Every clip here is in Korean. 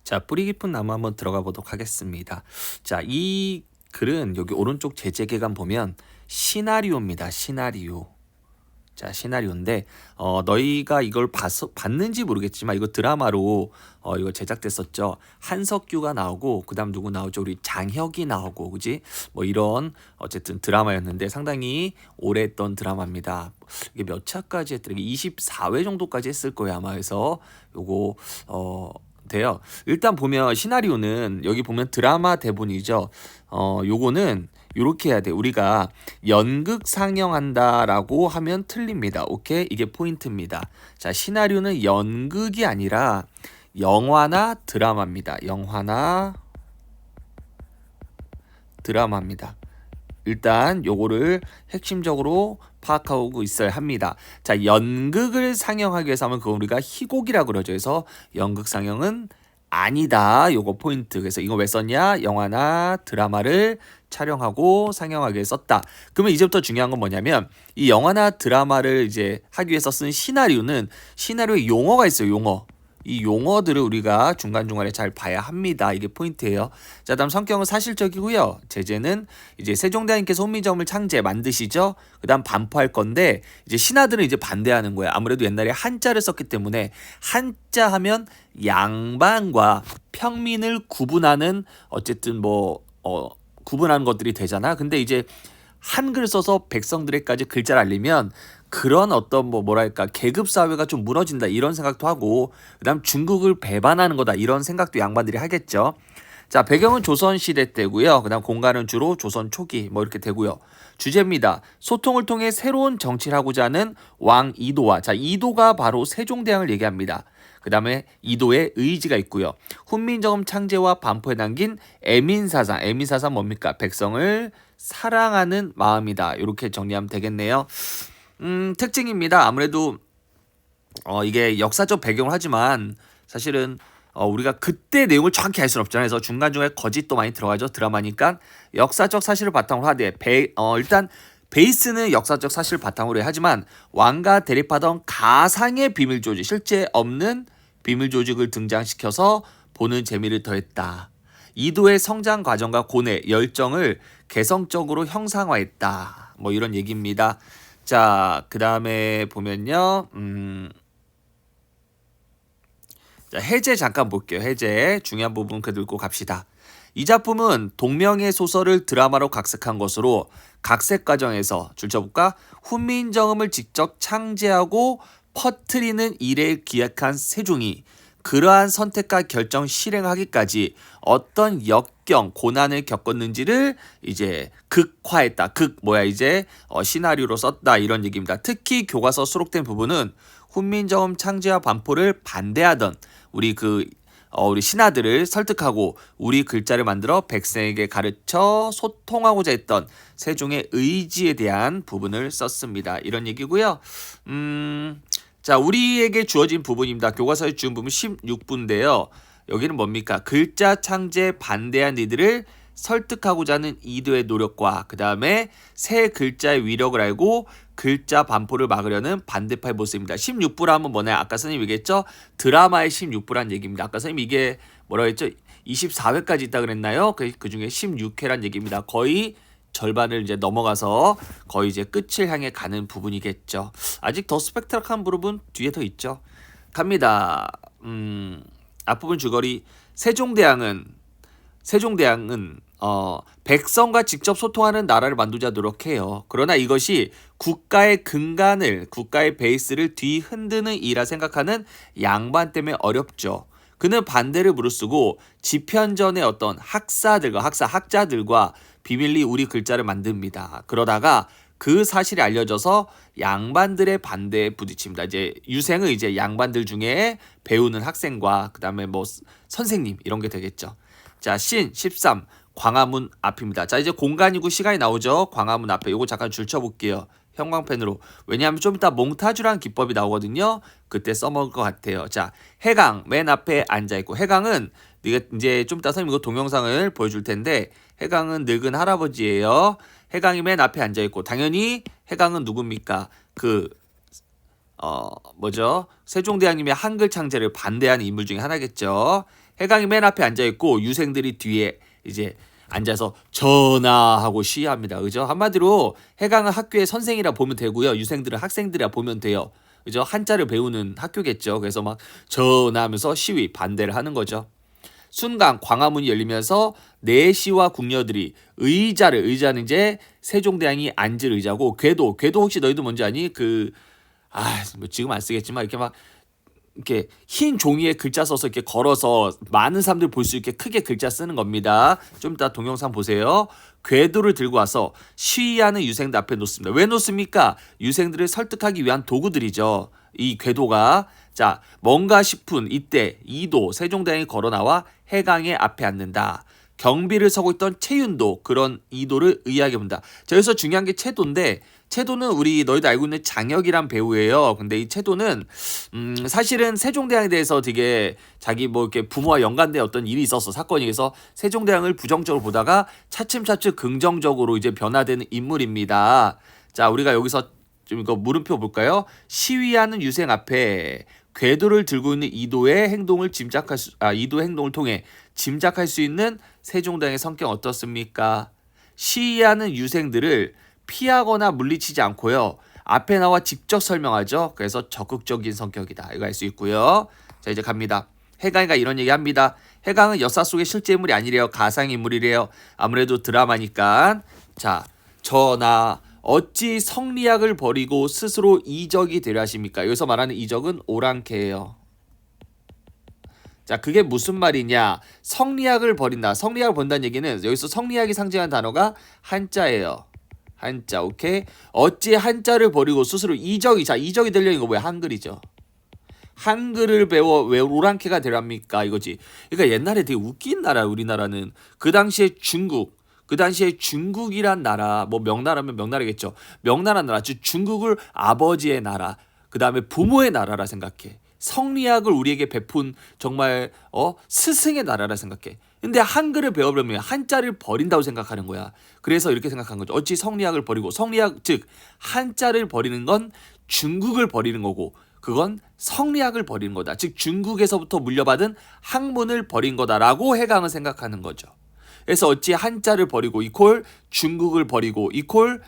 자, 뿌리 깊은 나무 한번 들어가 보도록 하겠습니다. 자, 이 글은 여기 오른쪽 제재계관 보면 시나리오입니다. 시나리오. 자, 시나리오인데 너희가 이걸 봤는지 모르겠지만 이거 드라마로 이거 제작됐었죠. 한석규가 나오고 그다음 누구 나오죠? 우리 장혁이 나오고 그지? 뭐 이런 어쨌든 드라마였는데 상당히 오래 했던 드라마입니다. 이게 몇 차까지 했더라? 24회 정도까지 했을 거예요, 아마. 해서 요거 돼요. 일단 보면 시나리오는 여기 보면 드라마 대본이죠. 요거는 요렇게 해야 돼. 우리가 연극 상영한다라고 하면 틀립니다. 오케이? 이게 포인트입니다. 자, 시나리오는 연극이 아니라 영화나 드라마입니다. 영화나 드라마입니다. 일단 요거를 핵심적으로 파악하고 있어야 합니다. 자, 연극을 상영하기 위해서 하면 그거 우리가 희곡이라고 그러죠. 그래서 연극 상영은 아니다. 요거 포인트. 그래서 이거 왜 썼냐? 영화나 드라마를 촬영하고 상영하기 위해 썼다. 그러면 이제부터 중요한 건 뭐냐면 이 영화나 드라마를 이제 하기 위해서 쓴 시나리오는 시나리오에 용어가 있어요. 용어. 이 용어들을 우리가 중간중간에 잘 봐야 합니다. 이게 포인트예요. 자, 다음 성격은 사실적이고요. 제재는 이제 세종대왕님께서 훈민정음을 만드시죠. 그다음 반포할 건데 이제 신하들은 이제 반대하는 거예요. 아무래도 옛날에 한자를 썼기 때문에 한자 하면 양반과 평민을 구분하는 어쨌든 구분하는 것들이 되잖아. 근데 이제 한글 써서 백성들에게까지 글자를 알리면 그런 어떤 뭐랄까 계급 사회가 좀 무너진다 이런 생각도 하고 그다음 중국을 배반하는 거다 이런 생각도 양반들이 하겠죠. 자, 배경은 조선 시대 때고요. 그다음 공간은 주로 조선 초기 이렇게 되고요. 주제입니다. 소통을 통해 새로운 정치를 하고자 하는 왕 이도와 자, 이도가 바로 세종대왕을 얘기합니다. 그 다음에 이도의 의지가 있고요. 훈민정음 창제와 반포에 남긴 애민사상. 애민사상 뭡니까? 백성을 사랑하는 마음이다. 이렇게 정리하면 되겠네요. 특징입니다. 아무래도 이게 역사적 배경을 하지만 사실은 우리가 그때 내용을 정확히 알 수는 없잖아요. 그래서 중간중간에 거짓도 많이 들어가죠. 드라마니까 역사적 사실을 바탕으로 하되 일단 베이스는 역사적 사실을 바탕으로 해 하지만 왕과 대립하던 가상의 비밀 조직, 실제 없는 비밀 조직을 등장시켜서 보는 재미를 더했다. 이도의 성장 과정과 고뇌, 열정을 개성적으로 형상화했다. 이런 얘기입니다. 자, 그 다음에 보면요. 자, 해제 잠깐 볼게요. 해제 중요한 부분 그대로 읽고 갑시다. 이 작품은 동명의 소설을 드라마로 각색한 것으로 각색 과정에서 줄쳐볼까? 훈민정음을 직접 창제하고 퍼뜨리는 일에 기획한 세종이 그러한 선택과 결정 실행하기까지 어떤 역경, 고난을 겪었는지를 이제 극화했다. 시나리오로 썼다 이런 얘기입니다. 특히 교과서 수록된 부분은 훈민정음 창제와 반포를 반대하던 우리 신하들을 설득하고 우리 글자를 만들어 백성에게 가르쳐 소통하고자 했던 세종의 의지에 대한 부분을 썼습니다. 이런 얘기고요. 자, 우리에게 주어진 부분입니다. 교과서에 주은 부분 16부인데요. 여기는 뭡니까? 글자 창제에 반대한 이들을 설득하고자 하는 이도의 노력과 그 다음에 새 글자의 위력을 알고 글자 반포를 막으려는 반대파의 모습입니다. 16부라 하면 뭐냐? 아까 선생님 얘기했죠? 드라마의 16부란 얘기입니다. 아까 선생님 이게 뭐라고 했죠? 24회까지 있다 그랬나요? 그 중에 16회란 얘기입니다. 거의 절반을 이제 넘어가서 거의 이제 끝을 향해 가는 부분이겠죠. 아직 더 스펙트럴한 부분은 뒤에 더 있죠. 갑니다. 앞부분 줄거리. 세종대왕은 백성과 직접 소통하는 나라를 만들자 노력해요. 그러나 이것이 국가의 근간을, 국가의 베이스를 뒤흔드는 일이라 생각하는 양반 때문에 어렵죠. 그는 반대를 무릅쓰고 지편전의 어떤 학자들과 비밀리 우리 글자를 만듭니다. 그러다가 그 사실이 알려져서 양반들의 반대에 부딪힙니다. 이제 유생은 이제 양반들 중에 배우는 학생과 그다음에 선생님 이런 게 되겠죠. 자, 13 광화문 앞입니다. 자, 이제 공간이고 시간이 나오죠. 광화문 앞에 요거 잠깐 줄쳐볼게요. 형광펜으로. 왜냐하면 좀 이따 몽타주라는 기법이 나오거든요. 그때 써먹을 것 같아요. 자, 해강 맨 앞에 앉아있고 해강은 네가 이제 좀 이따 선생님 이거 동영상을 보여줄 텐데 해강은 늙은 할아버지예요. 해강이 맨 앞에 앉아있고 당연히 해강은 누굽니까? 세종대왕님의 한글 창제를 반대하는 인물 중에 하나겠죠. 해강이 맨 앞에 앉아 있고 유생들이 뒤에 이제 앉아서 전하하고 시합니다. 그죠? 한마디로 해강은 학교의 선생이라 보면 되고요. 유생들은 학생들이라 보면 돼요. 그죠? 한자를 배우는 학교겠죠. 그래서 막 전하면서 시위 반대를 하는 거죠. 순간 광화문이 열리면서 내시와 궁녀들이 의자는 이제 세종대왕이 앉을 의자고 궤도 혹시 너희도 뭔지 아니? 뭐 지금 안 쓰겠지만 이렇게 막 이렇게 흰 종이에 글자 써서 이렇게 걸어서 많은 사람들 볼 수 있게 크게 글자 쓰는 겁니다. 좀 이따 동영상 보세요. 궤도를 들고 와서 시위하는 유생들 앞에 놓습니다. 왜 놓습니까? 유생들을 설득하기 위한 도구들이죠. 이 궤도가. 자, 뭔가 싶은 이때 이도 세종대왕이 걸어 나와 해강의 앞에 앉는다. 경비를 서고 있던 채윤도 그런 이도를 의아하게 본다. 자, 여기서 중요한 게 채도인데 채도는 너희도 알고 있는 장혁이란 배우예요. 근데 이 채도는 사실은 세종대왕에 대해서 되게 자기 뭐 이렇게 부모와 연관된 어떤 일이 있었어. 사건이. 그래서 세종대왕을 부정적으로 보다가 차츰차츰 긍정적으로 이제 변화되는 인물입니다. 자, 우리가 여기서 좀 이거 물음표 볼까요? 시위하는 유생 앞에 궤도를 들고 있는 이도의 행동을 이도의 행동을 통해 짐작할 수 있는 세종대왕의 성격 어떻습니까? 시위하는 유생들을 피하거나 물리치지 않고요. 앞에 나와 직접 설명하죠. 그래서 적극적인 성격이다. 이거 알 수 있고요. 자, 이제 갑니다. 해강이가 이런 얘기 합니다. 해강은 역사 속의 실제 인물이 아니래요. 가상인물이래요. 아무래도 드라마니까. 자, 전하 어찌 성리학을 버리고 스스로 이적이 되려 하십니까? 여기서 말하는 이적은 오랑캐예요. 자, 그게 무슨 말이냐? 성리학을 버린다. 성리학을 버린다는 얘기는 여기서 성리학이 상징하는 단어가 한자예요. 한자, 오케이? 어찌 한자를 버리고 스스로 이적이 되려는 거 뭐야? 한글이죠. 한글을 배워 왜 오랑캐가 되랍니까? 이거지. 그러니까 옛날에 되게 웃긴 나라, 우리나라는. 그 당시에 중국이란 나라, 뭐 명나라면 명나라겠죠. 명나라 나라, 즉 중국을 아버지의 나라, 그 다음에 부모의 나라라 생각해. 성리학을 우리에게 베푼 정말 스승의 나라라 생각해. 근데 한글을 배워버리면 한자를 버린다고 생각하는 거야. 그래서 이렇게 생각한 거죠. 어찌 성리학을 버리고, 성리학 즉 한자를 버리는 건 중국을 버리는 거고 그건 성리학을 버리는 거다. 즉 중국에서부터 물려받은 학문을 버린 거다라고 해강은 생각하는 거죠. 그래서 어찌 한자를 버리고 이퀄 중국을 버리고 이퀄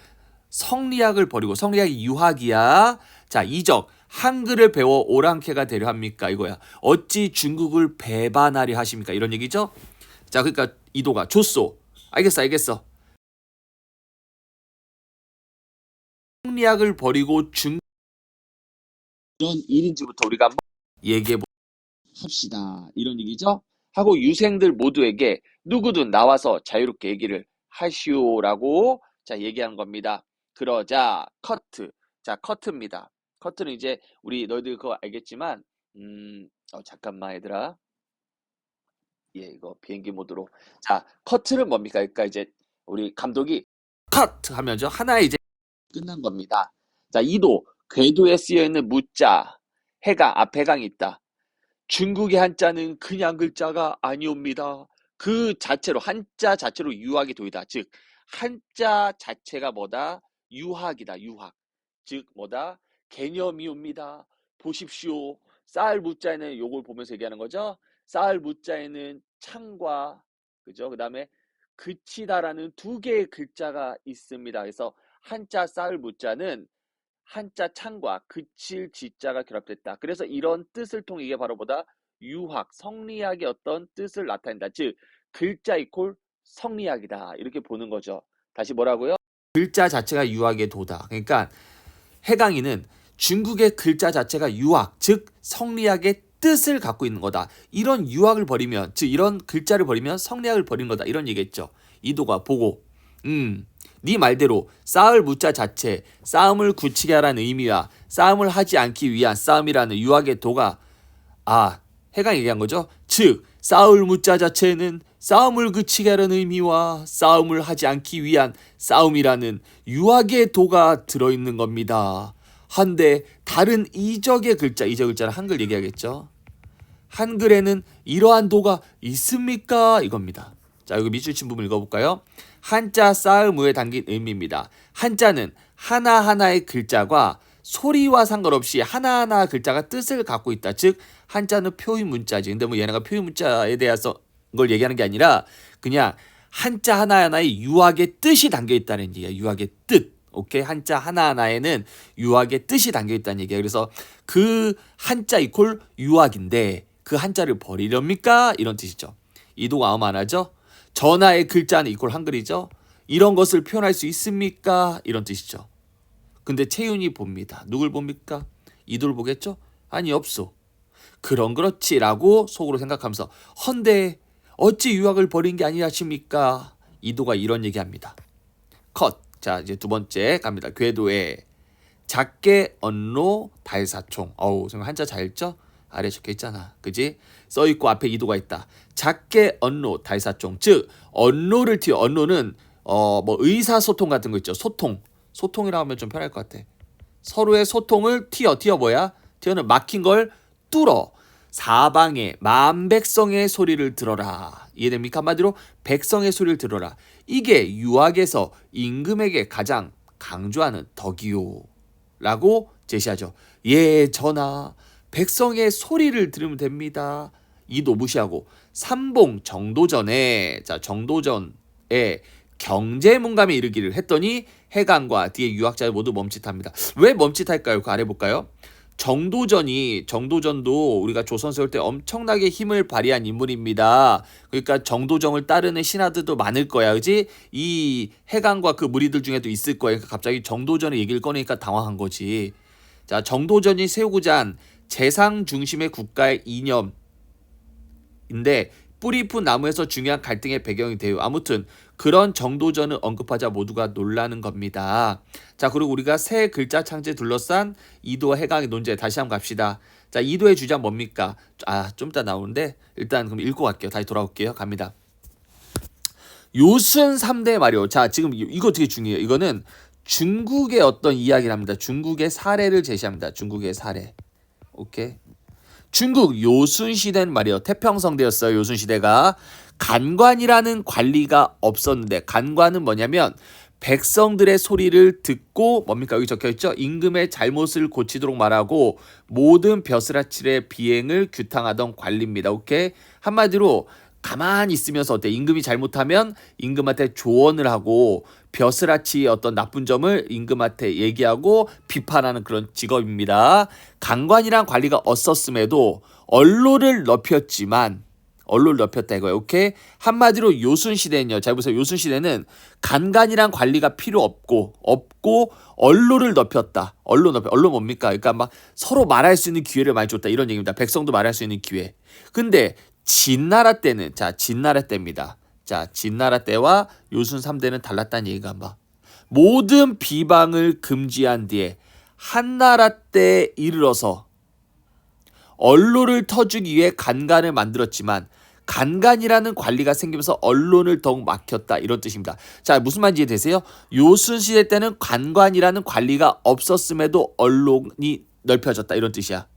성리학을 버리고, 성리학이 유학이야. 자, 이적 한글을 배워 오랑캐가 되려 합니까? 이거야. 어찌 중국을 배반하려 하십니까? 이런 얘기죠. 자, 그러니까 이도가 좋소. 알겠어. 성리학을 버리고 이런 일인지부터 우리가 한번 얘기해 합시다. 이런 얘기죠. 하고 유생들 모두에게 누구든 나와서 자유롭게 얘기를 하시오라고 얘기하는 겁니다. 그러자 커트. 자, 커트입니다. 커트는 이제 너희들 그거 알겠지만 잠깐만 얘들아. 이거 비행기 모드로. 자, 커트는 뭡니까? 그러니까 이제 우리 감독이 컷 하면서 하나의 이제 끝난 겁니다. 자, 이도 궤도에 쓰여 있는 무자 앞에 해강이 있다. 중국의 한자는 그냥 글자가 아니옵니다. 그 자체로 한자 자체로 유학이 도이다. 즉 한자 자체가 뭐다? 유학이다. 유학. 즉 뭐다? 개념이옵니다. 보십시오. 쌀 무자에는 요걸 보면서 얘기하는 거죠. 쌀 무자에는 창과 그죠? 그다음에 그치다라는 두 개의 글자가 있습니다. 그래서 한자 쌀 무자는 한자 창과 그칠 지자가 결합됐다. 그래서 이런 뜻을 통해 이게 바로 뭐다? 유학, 성리학의 어떤 뜻을 나타낸다. 즉 글자 이퀄 성리학이다. 이렇게 보는 거죠. 다시 뭐라고요? 글자 자체가 유학의 도다. 그러니까 해강이는 중국의 글자 자체가 유학, 즉 성리학의 뜻을 갖고 있는 거다. 이런 유학을 버리면, 즉 이런 글자를 버리면 성리학을 버린 거다. 이런 얘기겠죠. 이도가 보고 네 말대로 쌓을 무자 자체, 싸움을 굳히게 하라는 의미와 싸움을 하지 않기 위한 싸움이라는 유학의 도가 해강이 얘기한 거죠. 즉 싸울 무자 자체는 싸움을 그치게 하라는 의미와 싸움을 하지 않기 위한 싸움이라는 유학의 도가 들어있는 겁니다. 한데 다른 이적의 글자는 한글 얘기하겠죠. 한글에는 이러한 도가 있습니까? 이겁니다. 자, 여기 밑줄 친 부분 읽어볼까요? 한자 쌓을 무에 담긴 의미입니다. 한자는 하나하나의 글자과 소리와 상관없이 하나하나 글자가 뜻을 갖고 있다. 즉 한자는 표의 문자지. 근데 뭐 얘네가 표의 문자에 대해서 걸 얘기하는 게 아니라 그냥 한자 하나하나에 유학의 뜻이 담겨 있다는 얘기야. 유학의 뜻. 오케이? 한자 하나하나에는 유학의 뜻이 담겨 있다는 얘기야. 그래서 그 한자 이퀄 유학인데 그 한자를 버리렵니까? 이런 뜻이죠. 이도가 아무 안 하죠? 전하의 글자는 이퀄 한글이죠. 이런 것을 표현할 수 있습니까? 이런 뜻이죠. 근데 채윤이 봅니다. 누굴 봅니까? 이도를 보겠죠? 아니 없어. 그런 그렇지라고 속으로 생각하면서 헌데 어찌 유학을 버린 게 아니하십니까? 이도가 이런 얘기합니다. 컷. 자 이제 두 번째 갑니다. 궤도에 작게 언로 달사총. 어우 정말 한자 잘 읽죠? 아래 적혀 있잖아. 그지? 써 있고 앞에 이도가 있다. 작게 언로 달사총. 즉 언로를 튀어. 언로는 뭐 의사소통 같은 거 있죠. 소통이라고 하면 좀 편할 것 같아. 서로의 소통을 튀어 뭐야? 튀어는 막힌 걸 뚫어. 사방에 만백성의 소리를 들어라. 이해됩니까? 한마디로 백성의 소리를 들어라. 이게 유학에서 임금에게 가장 강조하는 덕이요 라고 제시하죠. 예 전하 백성의 소리를 들으면 됩니다. 이도 무시하고 삼봉 정도전에 자 정도전에 경제문감에 이르기를 했더니 해강과 뒤에 유학자들 모두 멈칫합니다. 왜 멈칫할까요? 그 아래 볼까요? 정도전도 우리가 조선 세울 때 엄청나게 힘을 발휘한 인물입니다. 그러니까 정도정을 따르는 신하들도 많을 거야. 그지? 이 해강과 그 무리들 중에도 있을 거야. 그러니까 갑자기 정도전의 얘기를 꺼내니까 당황한 거지. 자, 정도전이 세우고자 한 재상 중심의 국가의 이념인데 뿌리 푼 나무에서 중요한 갈등의 배경이 돼요. 아무튼 그런 정도전을 언급하자 모두가 놀라는 겁니다. 자 그리고 우리가 새 글자 창제 둘러싼 이도와 해강의 논제 다시 한번 갑시다. 자 이도의 주장 뭡니까? 좀 이따 나오는데 일단 그럼 읽고 갈게요. 다시 돌아올게요. 갑니다. 요순 3대 마려. 자 지금 이거 되게 중요해요. 이거는 중국의 어떤 이야기를 합니다. 중국의 사례를 제시합니다. 중국의 사례. 오케이. 중국 요순시대는 말이에요. 태평성대였어요. 요순시대가. 간관이라는 관리가 없었는데 간관은 뭐냐면 백성들의 소리를 듣고 뭡니까? 여기 적혀있죠. 임금의 잘못을 고치도록 말하고 모든 벼슬아치의 비행을 규탕하던 관리입니다. 오케이? 한마디로 가만히 있으면서 어때? 임금이 잘못하면 임금한테 조언을 하고 벼슬아치의 어떤 나쁜 점을 임금한테 얘기하고 비판하는 그런 직업입니다. 간관이란 관리가 없었음에도 언로를 넓혔다 이거예요. 오케이? 한마디로 요순시대는요. 잘 보세요. 요순시대는 간관이란 관리가 필요 없고 언로를 넓혔다. 언로 뭡니까? 그러니까 막 서로 말할 수 있는 기회를 많이 줬다. 이런 얘기입니다. 백성도 말할 수 있는 기회. 근데 진나라 때는 진나라 때입니다. 진나라 때와 요순 3대는 달랐다는 얘기가 막 모든 비방을 금지한 뒤에 한나라 때에 이르러서 언론을 터주기 위해 간관을 만들었지만 간관이라는 관리가 생기면서 언론을 더욱 막혔다 이런 뜻입니다. 자 무슨 말인지 이해되세요? 요순 시대 때는 간관이라는 관리가 없었음에도 언론이 넓혀졌다 이런 뜻이야.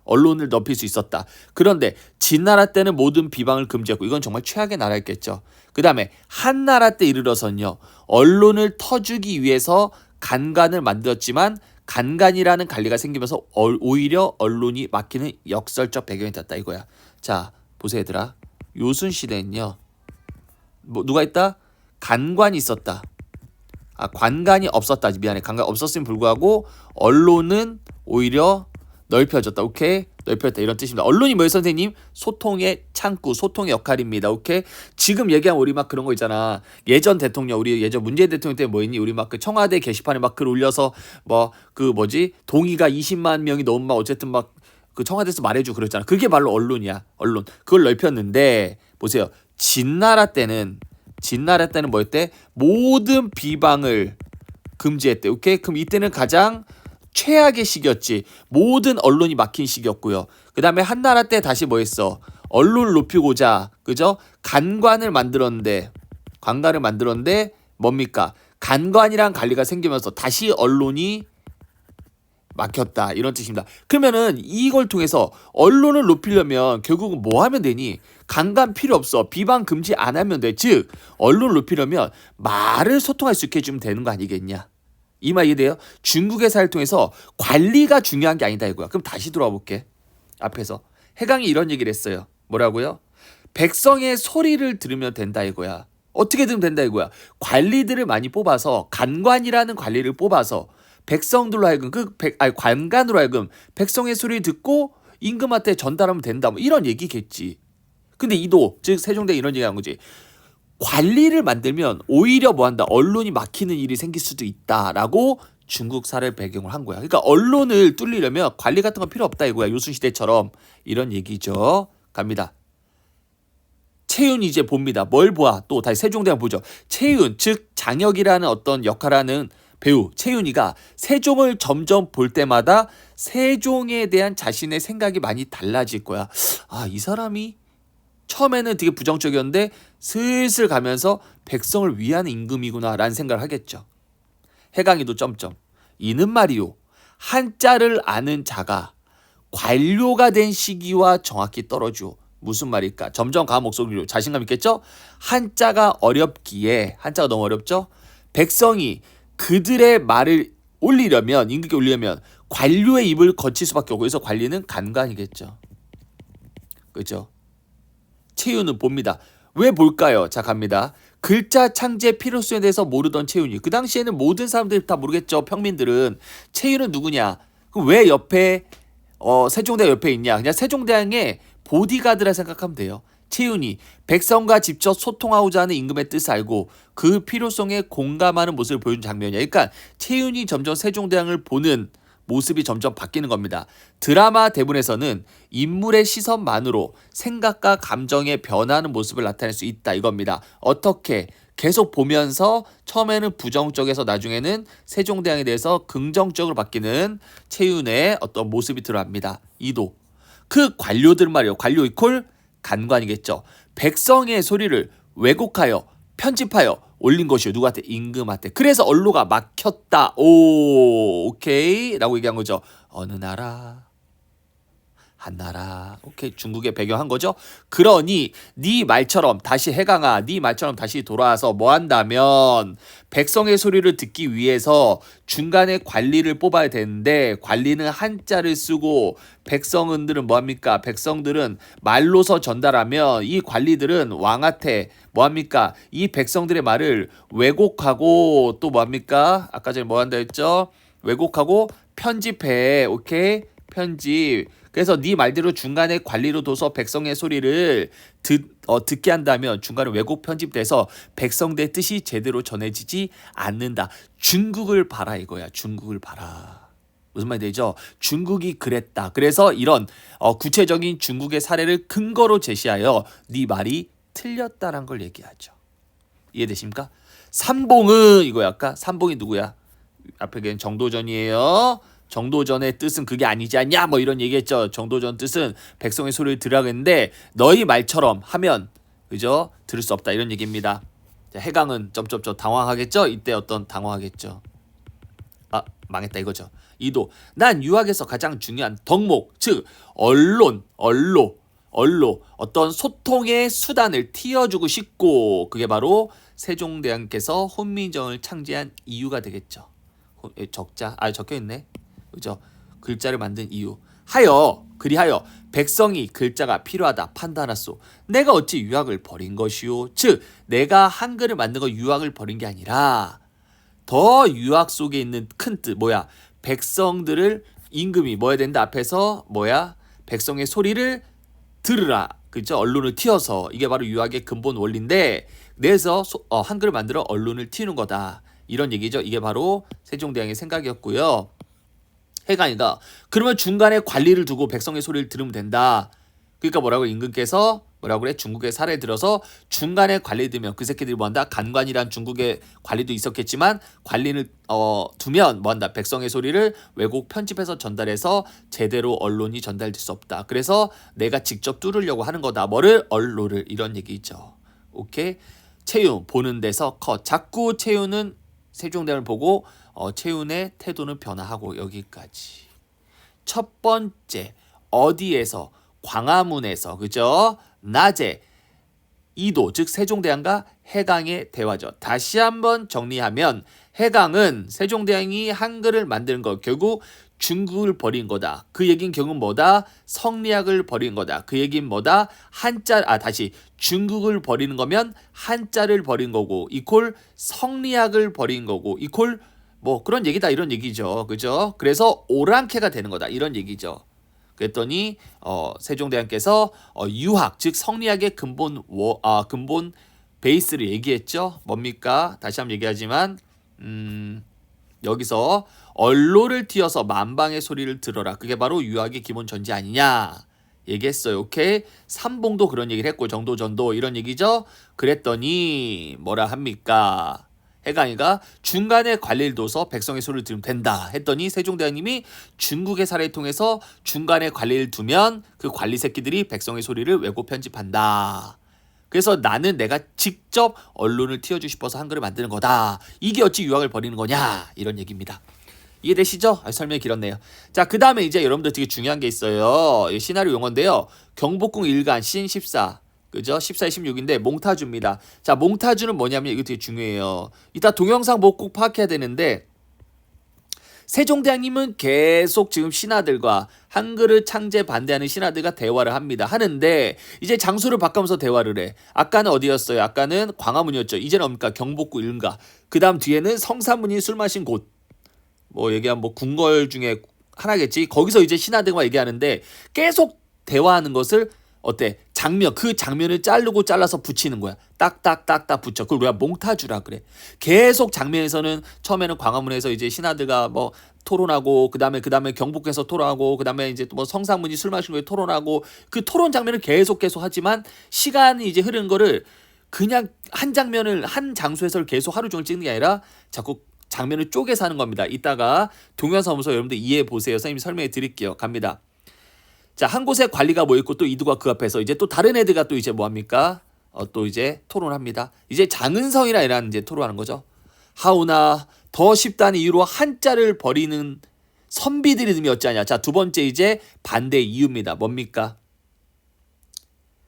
언론을 넓힐 수 있었다. 그런데 진나라 때는 모든 비방을 금지했고 이건 정말 최악의 나라였겠죠. 그 다음에 한나라 때 이르러서는요. 언론을 터주기 위해서 간관을 만들었지만 간관이라는 관리가 생기면서 오히려 언론이 막히는 역설적 배경이 됐다 이거야. 자 보세요 얘들아. 요순시대는요. 누가 있다? 간관이 있었다. 관관이 없었다. 미안해. 간관 없었음에 불구하고 언론은 오히려 넓혀졌다. 오케이? 넓혔다. 이런 뜻입니다. 언론이 뭐예요 선생님? 소통의 창구, 소통의 역할입니다. 오케이? 지금 얘기한 우리 막 그런 거 있잖아. 예전 대통령, 우리 예전 문재인 대통령 때 뭐 했니? 우리 막 그 청와대 게시판에 막 글 올려서 뭐 그 동의가 20만 명이 넘으면 막 어쨌든 막 그 청와대에서 말해주고 그랬잖아. 그게 바로 언론이야. 언론. 그걸 넓혔는데 보세요. 진나라 때는 뭐였대? 모든 비방을 금지했대. 오케이? 그럼 이때는 가장 최악의 시기였지. 모든 언론이 막힌 시기였고요. 그 다음에 한나라 때 다시 뭐 했어? 언론을 높이고자 그죠? 간관을 만들었는데 뭡니까? 간관이란 관리가 생기면서 다시 언론이 막혔다 이런 뜻입니다. 그러면은 이걸 통해서 언론을 높이려면 결국은 뭐 하면 되니? 간관 필요 없어. 비방 금지 안 하면 돼. 즉 언론을 높이려면 말을 소통할 수 있게 해주면 되는 거 아니겠냐? 이 말 이해돼요? 중국의 사회를 통해서 관리가 중요한 게 아니다 이거야. 그럼 다시 돌아와 볼게. 앞에서 해강이 이런 얘기를 했어요. 뭐라고요? 백성의 소리를 들으면 된다 이거야. 어떻게 들으면 된다 이거야. 관리들을 많이 뽑아서 간관이라는 관리를 뽑아서 백성들로 하여금 관관으로 하여금 백성의 소리를 듣고 임금한테 전달하면 된다. 뭐 이런 얘기겠지. 근데 이도 즉 세종대왕이 이런 얘기한 거지. 관리를 만들면 오히려 뭐한다. 언론이 막히는 일이 생길 수도 있다라고 중국 사례를 배경을 한 거야. 그러니까 언론을 뚫리려면 관리 같은 건 필요 없다 이거야. 요순시대처럼 이런 얘기죠. 갑니다. 채윤 이제 봅니다. 뭘 보아? 또 다시 세종대왕 보죠. 채윤 즉 장혁이라는 어떤 역할을 하는 배우 채윤이가 세종을 점점 볼 때마다 세종에 대한 자신의 생각이 많이 달라질 거야. 아, 이 사람이 처음에는 되게 부정적이었는데 슬슬 가면서 백성을 위한 임금이구나 라는 생각을 하겠죠. 해강이도 점점. 이는 말이요. 한자를 아는 자가 관료가 된 시기와 정확히 떨어지오. 무슨 말일까? 점점 강한 목소리로 자신감 있겠죠? 한자가 어렵기에 한자가 너무 어렵죠? 백성이 그들의 말을 올리려면 임금께 올리려면 관료의 입을 거칠 수밖에 없고 그래서 관리는 간관이겠죠. 그렇죠? 채윤은 봅니다. 왜 볼까요? 자 갑니다. 글자 창제 필요성에 대해서 모르던 채윤이 그 당시에는 모든 사람들이 다 모르겠죠. 평민들은 채윤은 누구냐? 그럼 왜 옆에 세종대왕 옆에 있냐? 그냥 세종대왕의 보디가드라 생각하면 돼요. 채윤이 백성과 직접 소통하고자 하는 임금의 뜻을 알고 그 필요성에 공감하는 모습을 보여준 장면이야. 그러니까 채윤이 점점 세종대왕을 보는 모습이 점점 바뀌는 겁니다. 드라마 대본에서는 인물의 시선만으로 생각과 감정의 변하는 모습을 나타낼 수 있다 이겁니다. 어떻게? 계속 보면서 처음에는 부정적에서 나중에는 세종대왕에 대해서 긍정적으로 바뀌는 채윤의 어떤 모습이 들어갑니다. 2도. 그 관료들 말이에요. 관료 이퀄 간관이겠죠. 백성의 소리를 왜곡하여 편집하여 올린 것이요. 누구한테? 임금한테. 그래서 언로가 막혔다. 오케이 라고 얘기한 거죠. 어느 나라 한나라. 오케이. 중국에 배경한 거죠. 그러니 네 말처럼 다시 해강아 네 말처럼 다시 돌아와서 뭐 한다면 백성의 소리를 듣기 위해서 중간에 관리를 뽑아야 되는데 관리는 한자를 쓰고 백성들은 뭐합니까? 백성들은 말로서 전달하면 이 관리들은 왕한테 뭐합니까? 이 백성들의 말을 왜곡하고 또 뭐합니까? 아까 전에 뭐 한다 했죠? 왜곡하고 편집해. 오케이? 편집. 그래서 네 말대로 중간에 관리로 둬서 백성의 소리를 듣게 한다면 중간에 왜곡 편집돼서 백성들의 뜻이 제대로 전해지지 않는다. 중국을 봐라 이거야. 중국을 봐라. 무슨 말이 되죠? 중국이 그랬다. 그래서 이런 구체적인 중국의 사례를 근거로 제시하여 네 말이 틀렸다는 걸 얘기하죠. 이해되십니까? 삼봉은 이거야. 아까 삼봉이 누구야? 앞에 걔는 정도전이에요. 정도전의 뜻은 그게 아니지 않냐 뭐 이런 얘기했죠. 정도전 뜻은 백성의 소리를 들으라고 했는데 너희 말처럼 하면 그죠? 들을 수 없다 이런 얘기입니다. 자, 해강은 점점점 당황하겠죠. 이때 어떤 당황하겠죠. 아 망했다 이거죠. 이도 난 유학에서 가장 중요한 덕목 즉 언론 어떤 소통의 수단을 틔워주고 싶고 그게 바로 세종대왕께서 혼민정을 창제한 이유가 되겠죠. 적자 적혀있네. 그죠? 글자를 만든 이유. 그리하여 백성이 글자가 필요하다 판단하소. 내가 어찌 유학을 버린 것이오. 즉 내가 한글을 만든 거 유학을 버린 게 아니라 더 유학 속에 있는 큰 뜻 뭐야? 백성들을 임금이 뭐 해야 된다 앞에서 뭐야? 백성의 소리를 들으라. 그죠? 언론을 틔워서 이게 바로 유학의 근본 원리인데 그래서 한글을 만들어 언론을 틔우는 거다. 이런 얘기죠. 이게 바로 세종대왕의 생각이었고요. 해강이가 그러면 중간에 관리를 두고 백성의 소리를 들으면 된다. 그러니까 뭐라고 임금께서 뭐라고 그래? 중국의 사례 들어서 중간에 관리 두면 그 새끼들이 뭐한다? 간관이란 중국의 관리도 있었겠지만 관리를 두면 뭐한다? 백성의 소리를 왜곡 편집해서 전달해서 제대로 언론이 전달될 수 없다. 그래서 내가 직접 뚫으려고 하는 거다. 뭐를? 언론을 이런 얘기죠. 오케이? 채윤 보는 데서 자꾸 채윤은 세종대왕을 보고 채윤의 태도는 변화하고 여기까지. 첫 번째 어디에서? 광화문에서 그죠? 낮에 이도 즉 세종대왕과 해강의 대화죠. 다시 한번 정리하면 해강은 세종대왕이 한글을 만드는 것 결국 중국을 버린 거다. 그 얘긴 결국 뭐다? 성리학을 버린 거다. 그 얘긴 뭐다? 다시 중국을 버리는 거면 한자를 버린 거고 이퀄 성리학을 버린 거고 이퀄 뭐 그런 얘기다 이런 얘기죠. 그죠? 그래서 오랑캐가 되는 거다. 이런 얘기죠. 그랬더니 세종대왕께서 유학 즉 성리학의 근본 베이스를 얘기했죠. 뭡니까? 다시 한번 얘기하지만 여기서 언로를 띄어서 만방의 소리를 들어라. 그게 바로 유학의 기본 전제 아니냐 얘기했어요. 오케이. 삼봉도 그런 얘기를 했고 정도전도 이런 얘기죠. 그랬더니 뭐라 합니까? 해강이가 중간에 관리를 둬서 백성의 소리를 들으면 된다 했더니 세종대왕님이 중국의 사례를 통해서 중간에 관리를 두면 그 관리 새끼들이 백성의 소리를 왜곡 편집한다. 그래서 나는 내가 직접 언론을 틔워주고 싶어서 한글을 만드는 거다. 이게 어찌 유학을 버리는 거냐 이런 얘기입니다. 이해되시죠? 설명이 길었네요. 자, 그 다음에 이제 여러분들 되게 중요한 게 있어요. 시나리오 용어인데요. 경복궁 일간 신 14 그죠? 14에 16인데 몽타주입니다. 자, 몽타주는 뭐냐면 이거 되게 중요해요. 이따 동영상 보고 꼭 파악해야 되는데 세종대왕님은 계속 지금 신하들과 한글을 창제 반대하는 신하들과 대화를 합니다. 하는데 이제 장소를 바꾸면서 대화를 해. 아까는 어디였어요? 아까는 광화문이었죠. 이제는 뭡니까? 경복궁 일가. 그 다음 뒤에는 성사문이 술 마신 곳. 뭐 얘기한 뭐 궁궐 중에 하나겠지. 거기서 이제 신하들과 얘기하는데 계속 대화하는 것을 어때? 그 장면을 잘라서 붙이는 거야. 딱딱딱딱 붙여. 그걸 우리가 몽타주라 그래. 계속 장면에서는 처음에는 광화문에서 이제 신하들과 뭐 토론하고 그다음에 경복궁에서 토론하고 그다음에 이제 또 뭐 성상문이 술 마시는 거에 토론하고 그 토론 장면을 계속 하지만 시간이 이제 흐르는 거를 그냥 한 장면을 한 장소에서 계속 하루 종일 찍는 게 아니라 자꾸 장면을 쪼개서 하는 겁니다. 이따가 동영상 보면서 여러분들 이해해 보세요. 선생님이 설명해 드릴게요. 갑니다. 자, 한 곳에 관리가 뭐 있고 또 이두가 그 앞에서 이제 또 다른 애들과 또 이제 뭐 합니까? 또 이제 토론합니다. 이제 장은성이라 이런 이제 토론하는 거죠. 하오나 더 쉽다는 이유로 한자를 버리는 선비들의 의미 어찌하냐. 자, 두 번째 이제 반대 이유입니다. 뭡니까?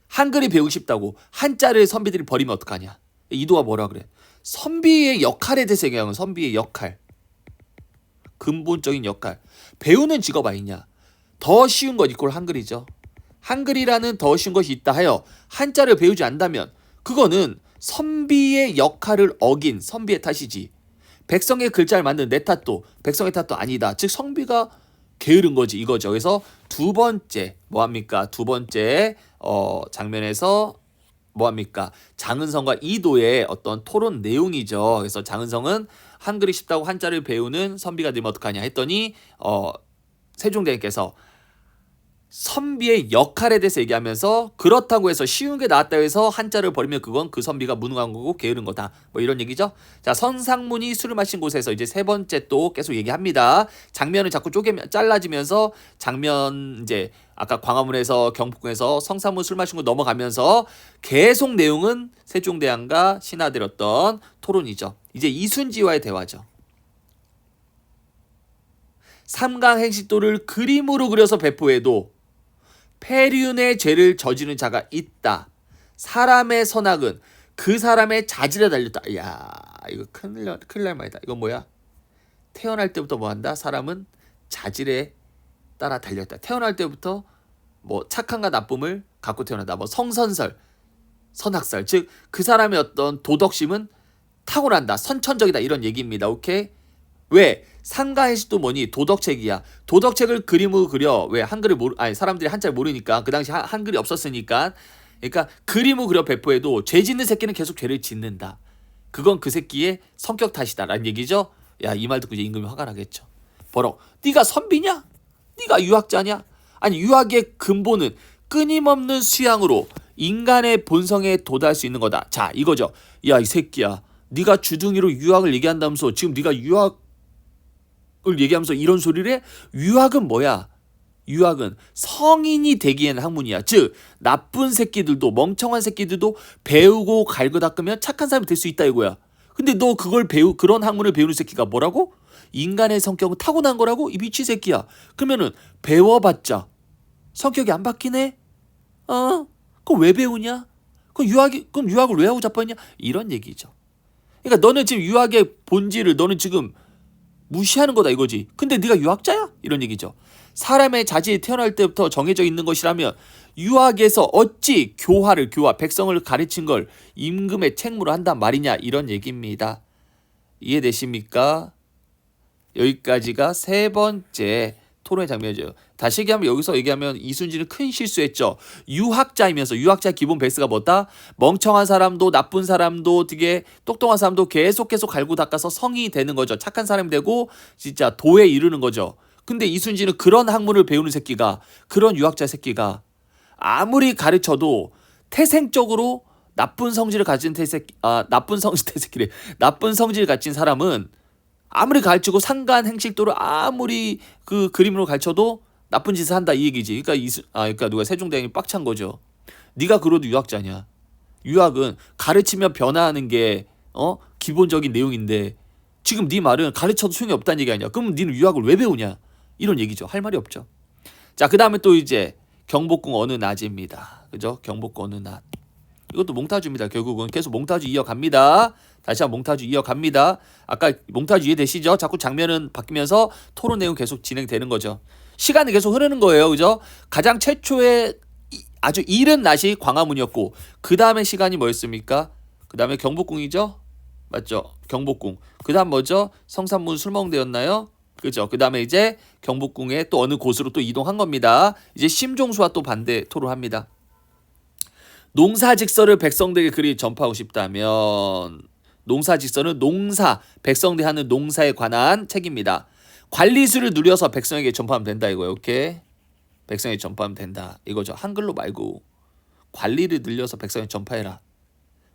한글이 배우고 싶다고 한자를 선비들이 버리면 어떡하냐. 이두가 뭐라 그래? 선비의 역할에 대해서 얘기하는 선비의 역할. 근본적인 역할. 배우는 직업 아니냐. 더 쉬운 것 이꼴 한글이죠. 한글이라는 더 쉬운 것이 있다 하여 한자를 배우지 않다면 그거는 선비의 역할을 어긴 선비의 탓이지. 백성의 글자를 만든 내 탓도 백성의 탓도 아니다. 즉 선비가 게으른 거지 이거죠. 그래서 두 번째 뭐합니까? 두 번째 장면에서 뭐합니까? 장은성과 이도의 어떤 토론 내용이죠. 그래서 장은성은 한글이 쉽다고 한자를 배우는 선비가 되면 어떡하냐 했더니 세종대왕께서 선비의 역할에 대해서 얘기하면서 그렇다고 해서 쉬운 게 낫다고 해서 한자를 버리면 그건 그 선비가 무능한 거고 게으른 거다. 뭐 이런 얘기죠. 자, 선상문이 술을 마신 곳에서 이제 세 번째 또 계속 얘기합니다. 장면을 자꾸 잘라지면서 장면 이제 아까 광화문에서 경복궁에서 성상문 술 마신 곳 넘어가면서 계속 내용은 세종대왕과 신하들 어떤 토론이죠. 이제 이순지와의 대화죠. 삼강행식도를 그림으로 그려서 배포해도 폐륜의 죄를 저지른 자가 있다. 사람의 선악은 그 사람의 자질에 달렸다. 이야, 이거 큰일 날 말이다. 이건 뭐야? 태어날 때부터 뭐 한다? 사람은 자질에 따라 달렸다. 태어날 때부터 뭐 착함과 나쁨을 갖고 태어난다. 뭐 성선설, 선악설. 즉 그 사람의 어떤 도덕심은 타고난다. 선천적이다. 이런 얘기입니다. 오케이? 왜? 상가해시도 뭐니? 도덕책이야. 도덕책을 그림으로 그려. 왜? 사람들이 한자를 모르니까 그 당시 한글이 없었으니까. 그러니까 그림으로 그려 배포해도 죄 짓는 새끼는 계속 죄를 짓는다. 그건 그 새끼의 성격 탓이다라는 얘기죠. 야, 이 말 듣고 이제 임금이 화가 나겠죠. 버럭. 네가 선비냐? 네가 유학자냐? 아니 유학의 근본은 끊임없는 수양으로 인간의 본성에 도달할 수 있는 거다. 자, 이거죠. 야, 이 새끼야. 네가 주둥이로 유학을 얘기한다면서 지금 네가 유학을 얘기하면서 이런 소리를 해? 유학은 뭐야? 유학은 성인이 되기에는 학문이야. 즉 나쁜 새끼들도 멍청한 새끼들도 배우고 갈고 닦으면 착한 사람이 될 수 있다 이거야. 근데 너 그걸 그런 학문을 배우는 새끼가 뭐라고? 인간의 성격은 타고난 거라고? 이 미치 새끼야. 그러면은 배워봤자 성격이 안 바뀌네? 그거 왜 배우냐? 그럼 유학을 왜 하고 자빠졌냐? 이런 얘기죠. 그러니까 너는 지금 유학의 본질을 너는 지금 무시하는 거다 이거지. 근데 네가 유학자야? 이런 얘기죠. 사람의 자질이 태어날 때부터 정해져 있는 것이라면 유학에서 어찌 백성을 가르친 걸 임금의 책무로 한단 말이냐 이런 얘기입니다. 이해되십니까? 여기까지가 세 번째 토론의 장면이죠. 다시 얘기하면 여기서 얘기하면 이순신은 큰 실수했죠. 유학자이면서 유학자 기본 베이스가 뭐다? 멍청한 사람도 나쁜 사람도 되게 똑똑한 사람도 계속 갈고 닦아서 성이 되는 거죠. 착한 사람이 되고 진짜 도에 이르는 거죠. 근데 이순신은 그런 학문을 배우는 새끼가 그런 유학자 새끼가 아무리 가르쳐도 태생적으로 나쁜 성질을 가진 나쁜 성질을 가진 사람은 아무리 가르치고 상간 행실도를 아무리 그 그림으로 가르쳐도 나쁜 짓을 한다 이 얘기지. 그러니까 누가 세종대왕이 빡찬 거죠. 네가 그래도 유학자냐? 유학은 가르치면 변화하는 게 기본적인 내용인데 지금 네 말은 가르쳐도 소용이 없다는 얘기 아니야. 그럼 니는 유학을 왜 배우냐? 이런 얘기죠. 할 말이 없죠. 자, 그다음에 또 이제 경복궁 어느 낮입니다. 그죠? 경복궁 어느 낮. 이것도 몽타주입니다. 결국은 계속 몽타주 이어갑니다. 다시 한번 몽타주 이어갑니다. 아까 몽타주 이해되시죠? 자꾸 장면은 바뀌면서 토론 내용 계속 진행되는 거죠. 시간이 계속 흐르는 거예요. 그죠? 가장 최초의 아주 이른 낮이 광화문이었고 그 다음에 시간이 뭐였습니까? 그 다음에 경복궁이죠? 맞죠? 경복궁. 그 다음 뭐죠? 성산문 술멍대였나요? 그죠? 그 다음에 이제 경복궁에 또 어느 곳으로 또 이동한 겁니다. 이제 심종수와 또 반대 토론합니다. 농사직서를 백성들에게 그리 전파하고 싶다면 농사직서는 백성들이 하는 농사에 관한 책입니다. 관리수를 누려서 백성에게 전파하면 된다 이거예요. 오케이? 백성에게 전파하면 된다 이거죠. 한글로 말고 관리를 늘려서 백성에게 전파해라.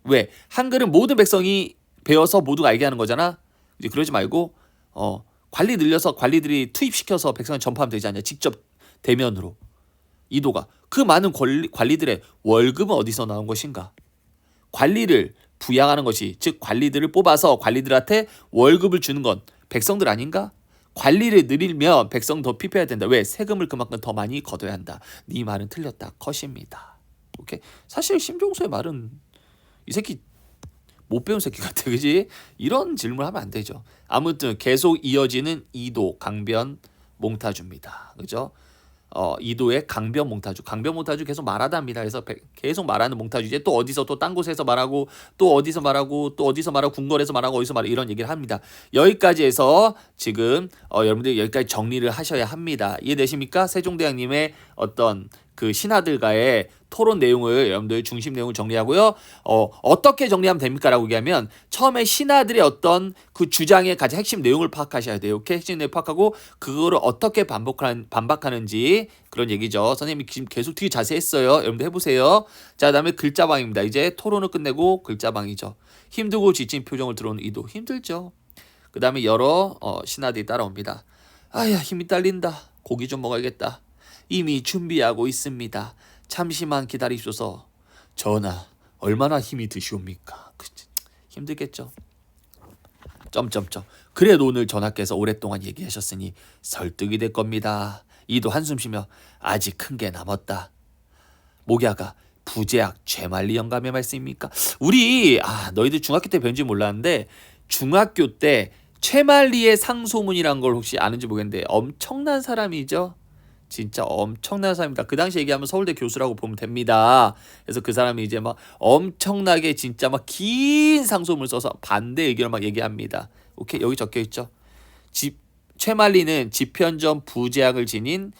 왜? 한글은 모든 백성이 배워서 모두가 알게 하는 거잖아. 이제 그러지 말고 관리 늘려서 관리들이 투입시켜서 백성에 전파하면 되지 않냐. 직접 대면으로. 이도가 그 많은 관리들의 월급은 어디서 나온 것인가? 관리를 부양하는 것이 즉 관리들을 뽑아서 관리들한테 월급을 주는 건 백성들 아닌가? 관리를 늘리면 백성 더 피폐해야 된다. 왜? 세금을 그만큼 더 많이 걷어야 한다. 네 말은 틀렸다. 컷입니다. 오케이. 사실 심종수의 말은 이 새끼 못 배운 새끼 같아. 그지? 이런 질문을 하면 안 되죠. 아무튼 계속 이어지는 이도, 강변, 몽타주입니다. 그죠? 이도의 강변 몽타주 계속 말하다 합니다. 그래서 계속 말하는 몽타주 이제 또 어디서 또 딴 곳에서 말하고 또 어디서 말하고 또 어디서 말하고 궁궐에서 말하고 어디서 말하고 이런 얘기를 합니다. 여기까지 해서 지금 여러분들 여기까지 정리를 하셔야 합니다. 이해되십니까? 세종대왕님의 어떤 그 신하들과의 토론 내용을 여러분들 중심 내용을 정리하고요. 어떻게 정리하면 됩니까? 라고 얘기하면 처음에 신하들의 어떤 그 주장의 가장 핵심 내용을 파악하셔야 돼요. 오케이? 핵심 내용 파악하고 그거를 어떻게 반박하는지 그런 얘기죠. 선생님이 지금 계속 되게 자세히 했어요. 여러분들 해보세요. 자, 그다음에 글자방입니다. 이제 토론을 끝내고 글자방이죠. 힘들고 지친 표정을 들어오는 이도. 힘들죠. 그 다음에 여러 신하들이 따라옵니다. 아야 힘이 딸린다. 고기 좀 먹어야겠다. 이미 준비하고 있습니다. 잠시만 기다리소서. 전하, 얼마나 힘이 드시옵니까? 힘들겠죠. 그래도 오늘 전하께서 오랫동안 얘기하셨으니 설득이 될 겁니다. 이도 한숨 쉬며 아직 큰 게 남았다. 목야가 부제학 죄말리 영감의 말씀입니까? 우리 너희들 중학교 때 배운지 몰랐는데 중학교 때 최말리의 상소문이란 걸 혹시 아는지 모르겠는데 엄청난 사람이죠. 진짜 엄청난 사람입니다. 그 당시 얘기하면 서울대 교수라고 보면 됩니다. 그래서 그 사람이 이제 막 엄청나게 진짜 막 긴 상소문을 써서 반대 의견을 막 얘기합니다. 오케이, 여기 적혀 있죠. 최말리는 지편전 부제학을 지닌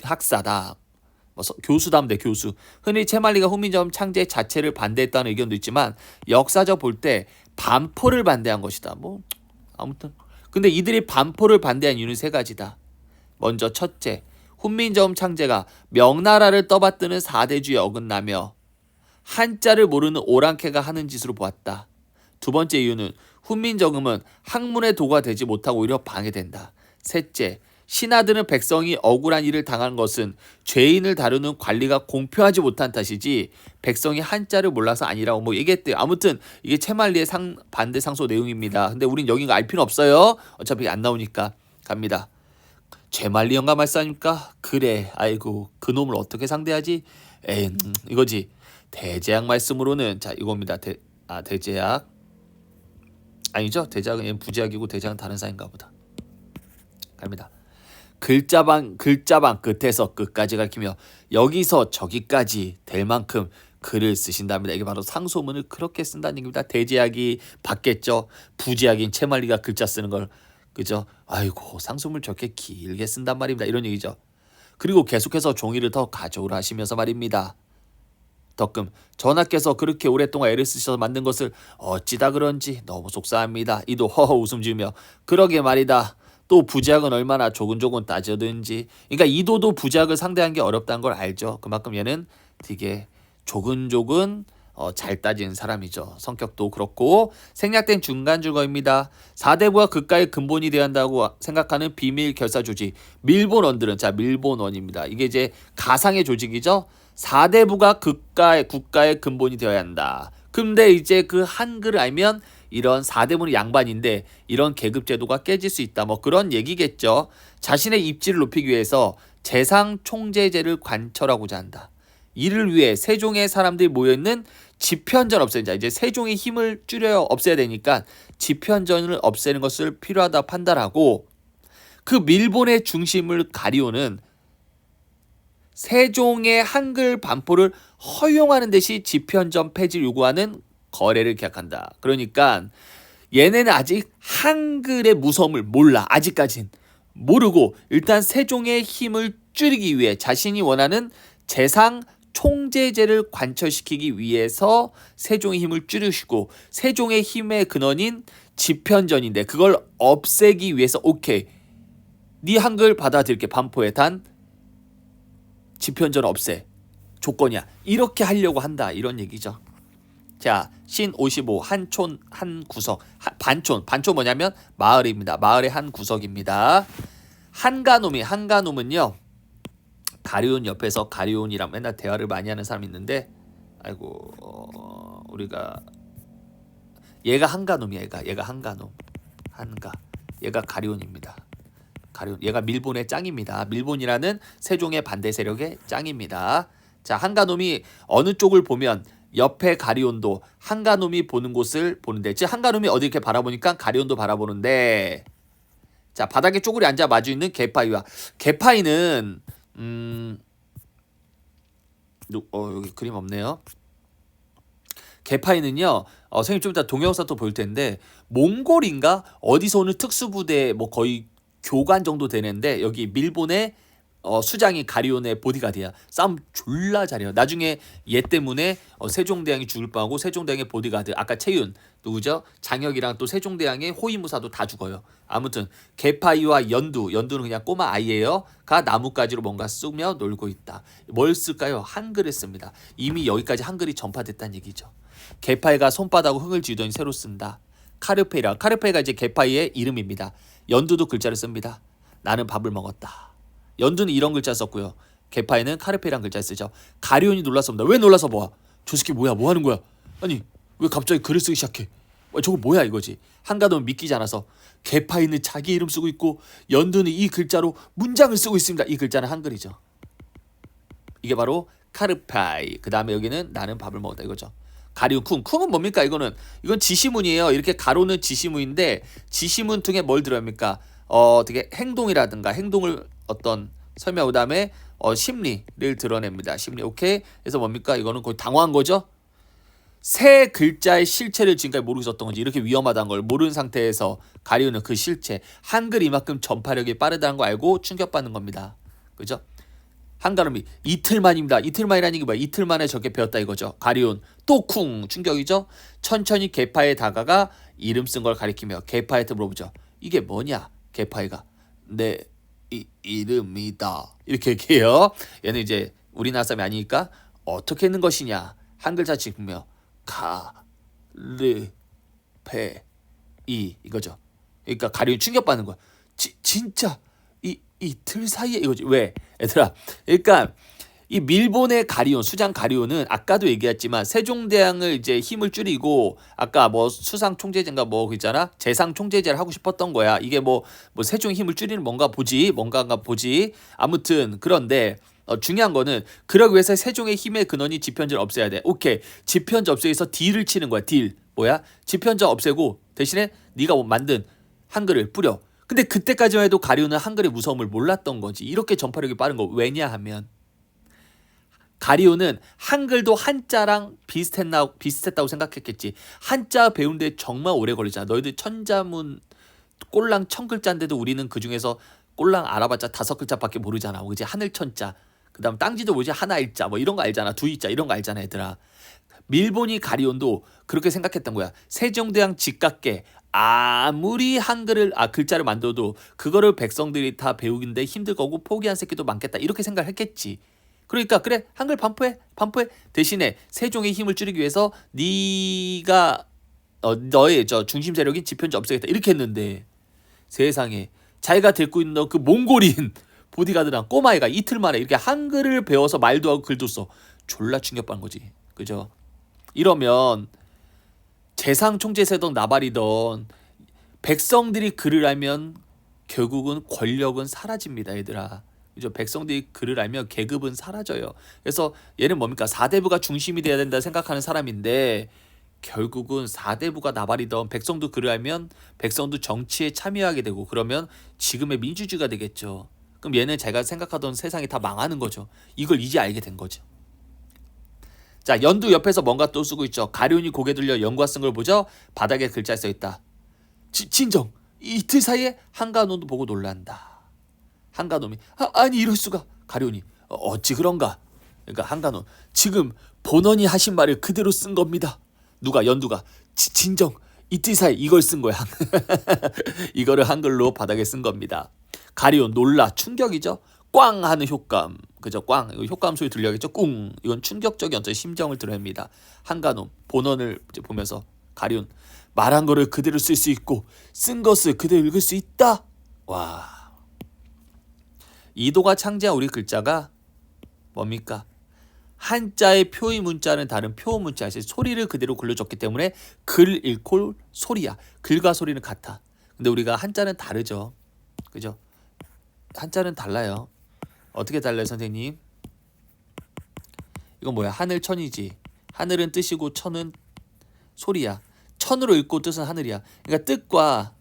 학사다. 교수다면 돼, 교수. 흔히 최말리가 훈민정음 창제 자체를 반대했다는 의견도 있지만 역사적 볼 때 반포를 반대한 것이다. 아무튼 근데 이들이 반포를 반대한 이유는 세 가지다. 먼저 첫째, 훈민정음 창제가 명나라를 떠받드는 사대주의에 어긋나며 한자를 모르는 오랑캐가 하는 짓으로 보았다. 두 번째 이유는 훈민정음은 학문의 도가 되지 못하고 오히려 방해된다. 셋째, 신하들은 백성이 억울한 일을 당한 것은 죄인을 다루는 관리가 공평하지 못한 탓이지 백성이 한자를 몰라서 아니라고 얘기했대요. 아무튼 이게 최말리의 반대 상소 내용입니다. 근데 우린 여긴 알 필요 없어요. 어차피 안 나오니까 갑니다. 최말리 영감 말씀입니까? 그래, 아이고 그놈을 어떻게 상대하지? 이거지. 대제약 말씀으로는 자 이겁니다. 대제약 아니죠? 대제약은 부제약이고 대제약은 다른 사이인가 보다. 갑니다. 글자방 끝에서 끝까지 가리키며 여기서 저기까지 될 만큼 글을 쓰신답니다. 이게 바로 상소문을 그렇게 쓴다는 얘기입니다. 대제약이 받겠죠. 부제약인 채말리가 글자 쓰는 걸 그죠? 아이고 상소문을 저렇게 길게 쓴단 말입니다. 이런 얘기죠. 그리고 계속해서 종이를 더 가져오라 하시면서 말입니다. 덕금 전하께서 그렇게 오랫동안 애를 쓰셔서 만든 것을 어찌다 그런지 너무 속상합니다. 이도 허허 웃음 지으며 그러게 말이다. 또 부제약은 얼마나 조근조근 따져든지. 그러니까 이도도 부제약을 상대하는 게 어렵다는 걸 알죠. 그만큼 얘는 되게 조근조근 잘 따지는 사람이죠. 성격도 그렇고 생략된 중간 줄거입니다. 4대부가 국가의 근본이 되어야 한다고 생각하는 비밀 결사 조직 밀본원들은 자 밀본원입니다. 이게 이제 가상의 조직이죠. 4대부가 국가의 근본이 되어야 한다. 근데 이제 그 한글을 알면 이런 4대부는 양반인데 이런 계급 제도가 깨질 수 있다. 뭐 그런 얘기겠죠. 자신의 입지를 높이기 위해서 재상 총재제를 관철하고자 한다. 이를 위해 세종의 사람들이 모여있는 집현전 없애자. 이제 세종의 힘을 없애야 되니까 집현전을 없애는 것을 필요하다 판단하고 그 밀본의 중심을 가리오는 세종의 한글 반포를 허용하는 대신 집현전 폐지를 요구하는 거래를 계약한다. 그러니까 얘네는 아직 한글의 무서움을 몰라. 아직까진 모르고 일단 세종의 힘을 줄이기 위해 자신이 원하는 재상 총재제를 관철시키기 위해서 세종의 힘을 줄이시고 세종의 힘의 근원인 집현전인데 그걸 없애기 위해서 오케이 네 한글 받아들일게 반포에 단 집현전 없애 조건이야 이렇게 하려고 한다 이런 얘기죠. 자, 신 55 한촌 한 구석 반촌 뭐냐면 마을입니다. 마을의 한 구석입니다. 한가놈은요 가리온 옆에서 가리온이랑 맨날 대화를 많이 하는 사람이 있는데 아이고 우리가 얘가 한가놈이야. 얘가 한가놈 얘가 가리온입니다. 가리온 얘가 밀본의 짱입니다. 밀본이라는 세종의 반대 세력의 짱입니다. 자 한가놈이 어느 쪽을 보면 옆에 가리온도 한가놈이 보는 곳을 보는데 즉 한가놈이 어디 이렇게 바라보니까 가리온도 바라보는데 자 바닥에 쪼그리 앉아 마주 있는 개파이와 개파이는 여기 그림 없네요. 개파이는요 선생님 좀 이따 동영상 또 볼 텐데 몽골인가 어디서 오는 특수부대 뭐 거의 교관 정도 되는데 여기 밀본의 수장이 가리온의 보디가드야. 싸움 졸라 잘해요. 나중에 얘 때문에 세종대왕이 죽을 뻔하고 세종대왕의 보디가드 아까 채윤 누구죠? 장혁이랑 또 세종대왕의 호위무사도 다 죽어요. 아무튼 개파이와 연두는 그냥 꼬마 아이예요. 가 나뭇가지로 뭔가 쓰며 놀고 있다. 뭘 쓸까요? 한글을 씁니다. 이미 여기까지 한글이 전파됐다는 얘기죠. 개파이가 손바닥으로 흙을 쥐더니 새로 쓴다. 카르페이가 이제 개파이의 이름입니다. 연두도 글자를 씁니다. 나는 밥을 먹었다. 연두는 이런 글자 썼고요. 개파이는 카르페이란 글자 쓰죠. 가리온이 놀랐습니다. 왜 놀라서 뭐야? 저 새끼 뭐야? 뭐 하는 거야? 아니 왜 갑자기 글을 쓰기 시작해? 저거 뭐야 이거지? 한가놈은 믿기지 않아서 개파이는 자기 이름 쓰고 있고 연두는 이 글자로 문장을 쓰고 있습니다. 이 글자는 한글이죠. 이게 바로 카르파이. 그 다음에 여기는 나는 밥을 먹었다 이거죠. 가리온 쿵은 뭡니까? 이건 지시문이에요. 이렇게 가로는 지시문인데 지시문 등에 뭘 들어갑니까? 되게 행동이라든가 행동을 어떤 설명 그 다음에 심리를 드러냅니다. 심리 오케이. 그래서 뭡니까? 이거는 거의 당황한 거죠. 세 글자의 실체를 지금까지 모르고 있었던 건지 이렇게 위험하다는 걸 모르는 상태에서 가리오는 그 실체 한글 이만큼 전파력이 빠르다는 거 알고 충격받는 겁니다. 그죠? 한가름이 이틀만입니다. 이틀만이라는 게 뭐야? 이틀 만에 저렇게 배웠다 이거죠. 가리온 또 쿵 충격이죠. 천천히 개파에 다가가 이름 쓴 걸 가리키며 개파한테 물어보죠. 이게 뭐냐? 개파이가 내 이름이다 이렇게 얘기해요. 얘는 이제 우리나라 사람이 아니니까 어떻게 있는 것이냐 한글자 찍으며 가르페이 이거죠. 그러니까 가리온 충격받는 거야. 진짜 이틀 사이에 이거지. 왜? 얘들아 그러니까 이 밀본의 가리온 수장 가리온은 아까도 얘기했지만 세종대왕을 이제 힘을 줄이고 아까 뭐 수상 총재제인가 뭐 있잖아 재상 총재제를 하고 싶었던 거야. 이게 뭐 세종의 힘을 줄이는 뭔가 보지 아무튼 그런데 중요한 거는 그러기 위해서 세종의 힘의 근원이 집현전을 없애야 돼. 오케이. 집현전 없애기위해서 딜을 치는 거야. 딜. 뭐야? 집현전 없애고 대신에 네가 만든 한글을 뿌려. 근데 그때까지만 해도 가룟은 한글의 무서움을 몰랐던 거지. 이렇게 전파력이 빠른 거. 왜냐하면 가룟은 한글도 한자랑 비슷했다고 생각했겠지. 한자 배우는데 정말 오래 걸리잖아. 너희들 천자문 꼴랑 1000글자인데도 우리는 그중에서 꼴랑 알아봤자 5글자밖에 모르잖아. 그지? 하늘천자. 그다음 땅지도 모르지. 하나일자 뭐 이런 거 알잖아. 두이자 이런 거 알잖아, 얘들아. 밀본이 가리온도 그렇게 생각했던 거야. 세종대왕 직각계 아무리 한글을 글자를 만들어도 그거를 백성들이 다 배우긴데 힘들 거고 포기한 새끼도 많겠다. 이렇게 생각을 했겠지. 그러니까 그래 한글 반포해 대신에 세종의 힘을 줄이기 위해서 네가 너의 중심 세력인 집현전 없애겠다 이렇게 했는데 세상에 자기가 데리고 있는 그 몽골인 보디가드랑 꼬마애가 이틀 만에 이렇게 한글을 배워서 말도 하고 글도 써. 졸라 충격받는 거지. 그죠? 이러면 재상 총재세던 나발이던 백성들이 글을 알면 결국은 권력은 사라집니다, 얘들아. 그죠? 백성들이 글을 알면 계급은 사라져요. 그래서 얘는 뭡니까? 4대부가 중심이 돼야 된다 생각하는 사람인데 결국은 4대부가 나발이던 백성도 글을 알면 백성도 정치에 참여하게 되고 그러면 지금의 민주주의가 되겠죠. 그럼 얘는 자기가 생각하던 세상이 다 망하는 거죠. 이걸 이제 알게 된 거죠. 자, 연두 옆에서 뭔가 또 쓰고 있죠. 가룟이 고개 들려 연구가 쓴 걸 보죠. 바닥에 글자에 써 있다. 진정 이틀 사이에 한가놈도 보고 놀란다. 한가놈이 아니 이럴 수가. 가룟이 어찌 그런가. 그러니까 한가놈 지금 본원이 하신 말을 그대로 쓴 겁니다. 누가 연두가 진정 이틀 사이 이걸 쓴 거야. 이거를 한글로 바닥에 쓴 겁니다. 가리온 놀라 충격이죠. 꽝 하는 효과음. 그죠? 꽝. 이거 효과음 소리 들려야겠죠? 꿍. 이건 충격적인 어떤 심정을 드러냅니다. 한가놈 본원을 보면서 가리온 말한 거를 그대로 쓸 수 있고 쓴 것을 그대로 읽을 수 있다. 와. 이도가 창제한 우리 글자가 뭡니까? 한자의 표의 문자는 다른 표 문자, 소리를 그대로 굴려줬기 때문에 글 읽고 소리야. 글과 소리는 같아. 근데 우리가 한자는 다르죠. 그죠? 한자는 달라요. 어떻게 달라요, 선생님? 이건 뭐야? 하늘 천이지. 하늘은 뜻이고 천은 소리야. 천으로 읽고 뜻은 하늘이야. 그러니까 뜻과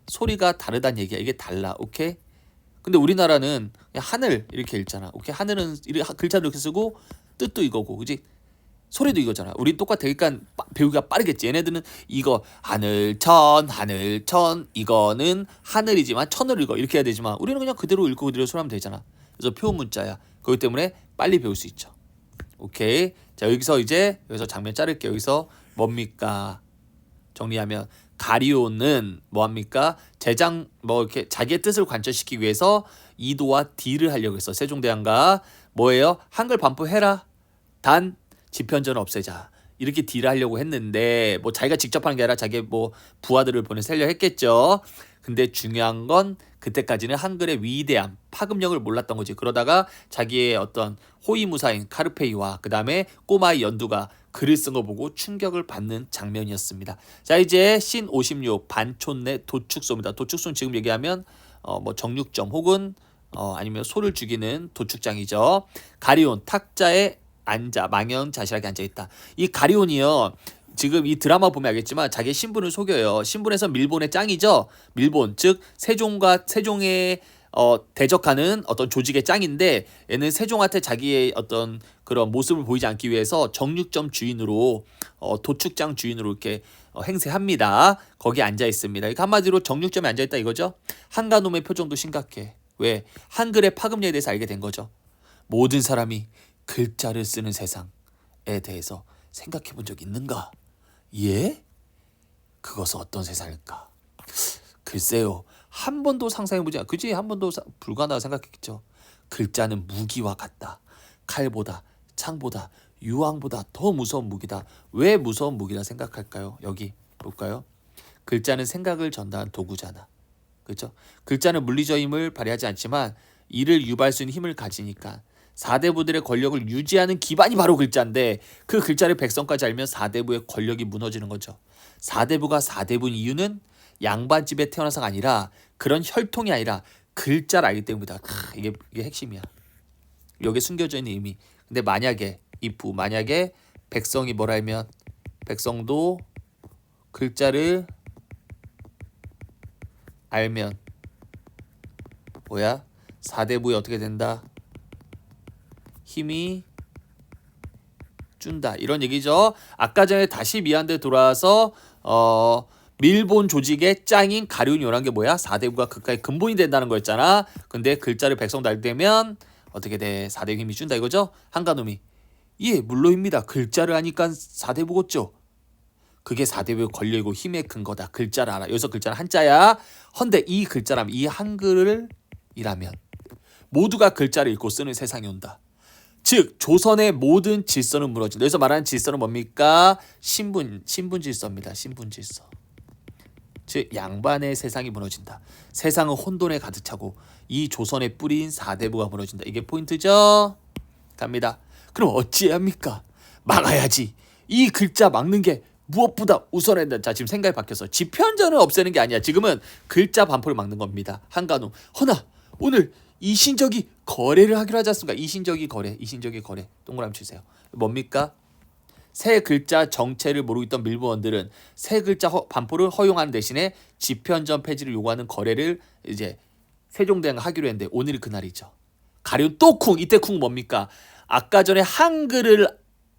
소리가 다르다는 얘기야. 이게 달라. 오케이? 근데 우리나라는 그냥 하늘 이렇게 읽잖아. 오케이? 하늘은 글자를 이렇게 쓰고 뜻도 이거고. 그지? 소리도 이거잖아. 우린 똑같아. 그러니까 배우기가 빠르겠지. 얘네들은 이거 하늘천 이거는 하늘이지만 천을 읽어 이렇게 해야 되지만 우리는 그냥 그대로 읽고 그대로 소리하면 되잖아. 그래서 표 문자야. 그렇기 때문에 빨리 배울 수 있죠. 오케이. 자 여기서 장면 자를게요. 여기서 뭡니까? 정리하면 가리온은 뭐합니까? 이렇게 자기의 뜻을 관철시키기 위해서 이도와 딜을 하려고 했어. 세종대왕과 뭐예요? 한글 반포해라. 단 집현전을 없애자. 이렇게 딜을 하려고 했는데 뭐 자기가 직접 하는 게 아니라 자기 뭐 부하들을 보내서 하려 했겠죠. 근데 중요한 건 그때까지는 한글의 위대함, 파급력을 몰랐던 거지. 그러다가 자기의 어떤 호위무사인 카르페이와 그 다음에 꼬마의 연두가 글을 쓴 거 보고 충격을 받는 장면이었습니다. 자 이제 신 56 반촌내 도축소입니다. 도축소는 지금 얘기하면 뭐 정육점 혹은 아니면 소를 죽이는 도축장이죠. 가리온 탁자에 앉아 망연자실하게 앉아있다. 이 가리온이요. 지금 이 드라마 보면 알겠지만 자기의 신분을 속여요. 신분에서 밀본의 짱이죠. 밀본 즉 세종의 대적하는 어떤 조직의 짱인데 얘는 세종한테 자기의 어떤 그런 모습을 보이지 않기 위해서 정육점 주인으로 도축장 주인으로 이렇게 행세합니다. 거기 앉아 있습니다. 그러니까 한마디로 정육점에 앉아 있다 이거죠. 한가놈의 표정도 심각해. 왜? 한글의 파급력에 대해서 알게 된 거죠. 모든 사람이 글자를 쓰는 세상에 대해서 생각해 본 적 있는가? 예? 그것은 어떤 세상일까? 글쎄요. 한 번도 상상해보지 않아. 그지? 한 번도 불가능하다 생각했겠죠. 글자는 무기와 같다. 칼보다, 창보다, 유황보다 더 무서운 무기다. 왜 무서운 무기라 생각할까요? 여기 볼까요? 글자는 생각을 전달한 도구잖아. 그렇죠? 글자는 물리적 힘을 발휘하지 않지만 이를 유발할 수 있는 힘을 가지니까 4대부들의 권력을 유지하는 기반이 바로 글자인데 그 글자를 백성까지 알면 4대부의 권력이 무너지는 거죠. 4대부가 4대부인 이유는 양반집에 태어나서가 아니라 그런 혈통이 아니라 글자를 알기 때문이다. 이게 핵심이야. 여기에 숨겨져 있는 의미. 근데 만약에 if 만약에 백성이 뭐라 하면 백성도 글자를 알면 뭐야? 4대부에 어떻게 된다? 힘이 준다. 이런 얘기죠. 아까 전에 다시 미안데 돌아와서 밀본 조직의 짱인 가룟이 원한 게 뭐야? 4대부가 그까지 근본이 된다는 거였잖아. 근데 글자를 백성도 알 때면 어떻게 돼? 4대부 힘이 준다 이거죠? 한가놈이 예 물론입니다. 글자를 아니까 4대부겠죠. 그게 4대부에 걸려있고 힘의 근거다. 글자를 알아. 여기서 글자는 한자야. 헌데 이 글자라면 이 한글을 이라면 모두가 글자를 읽고 쓰는 세상이 온다. 즉 조선의 모든 질서는 무너진다. 여기서 말하는 질서는 뭡니까? 신분 질서입니다. 신분 질서. 즉 양반의 세상이 무너진다. 세상은 혼돈에 가득 차고 이 조선의 뿌리인 4대부가 무너진다. 이게 포인트죠. 갑니다. 그럼 어찌해야 합니까? 막아야지. 이 글자 막는 게 무엇보다 우선한다. 자 지금 생각이 바뀌었어. 지편전을 없애는 게 아니야. 지금은 글자 반포를 막는 겁니다. 한간우. 허나 오늘 이신적이 거래를 하기로 하지 않습니까? 이신적이 거래. 동그라미 치세요. 뭡니까? 새 글자 정체를 모르고 있던 밀부원들은 새 글자 반포를 허용하는 대신에 지편전 폐지를 요구하는 거래를 이제 세종대왕과 하기로 했는데 오늘이 그날이죠. 가룟 또 쿵. 이때 쿵 뭡니까? 아까 전에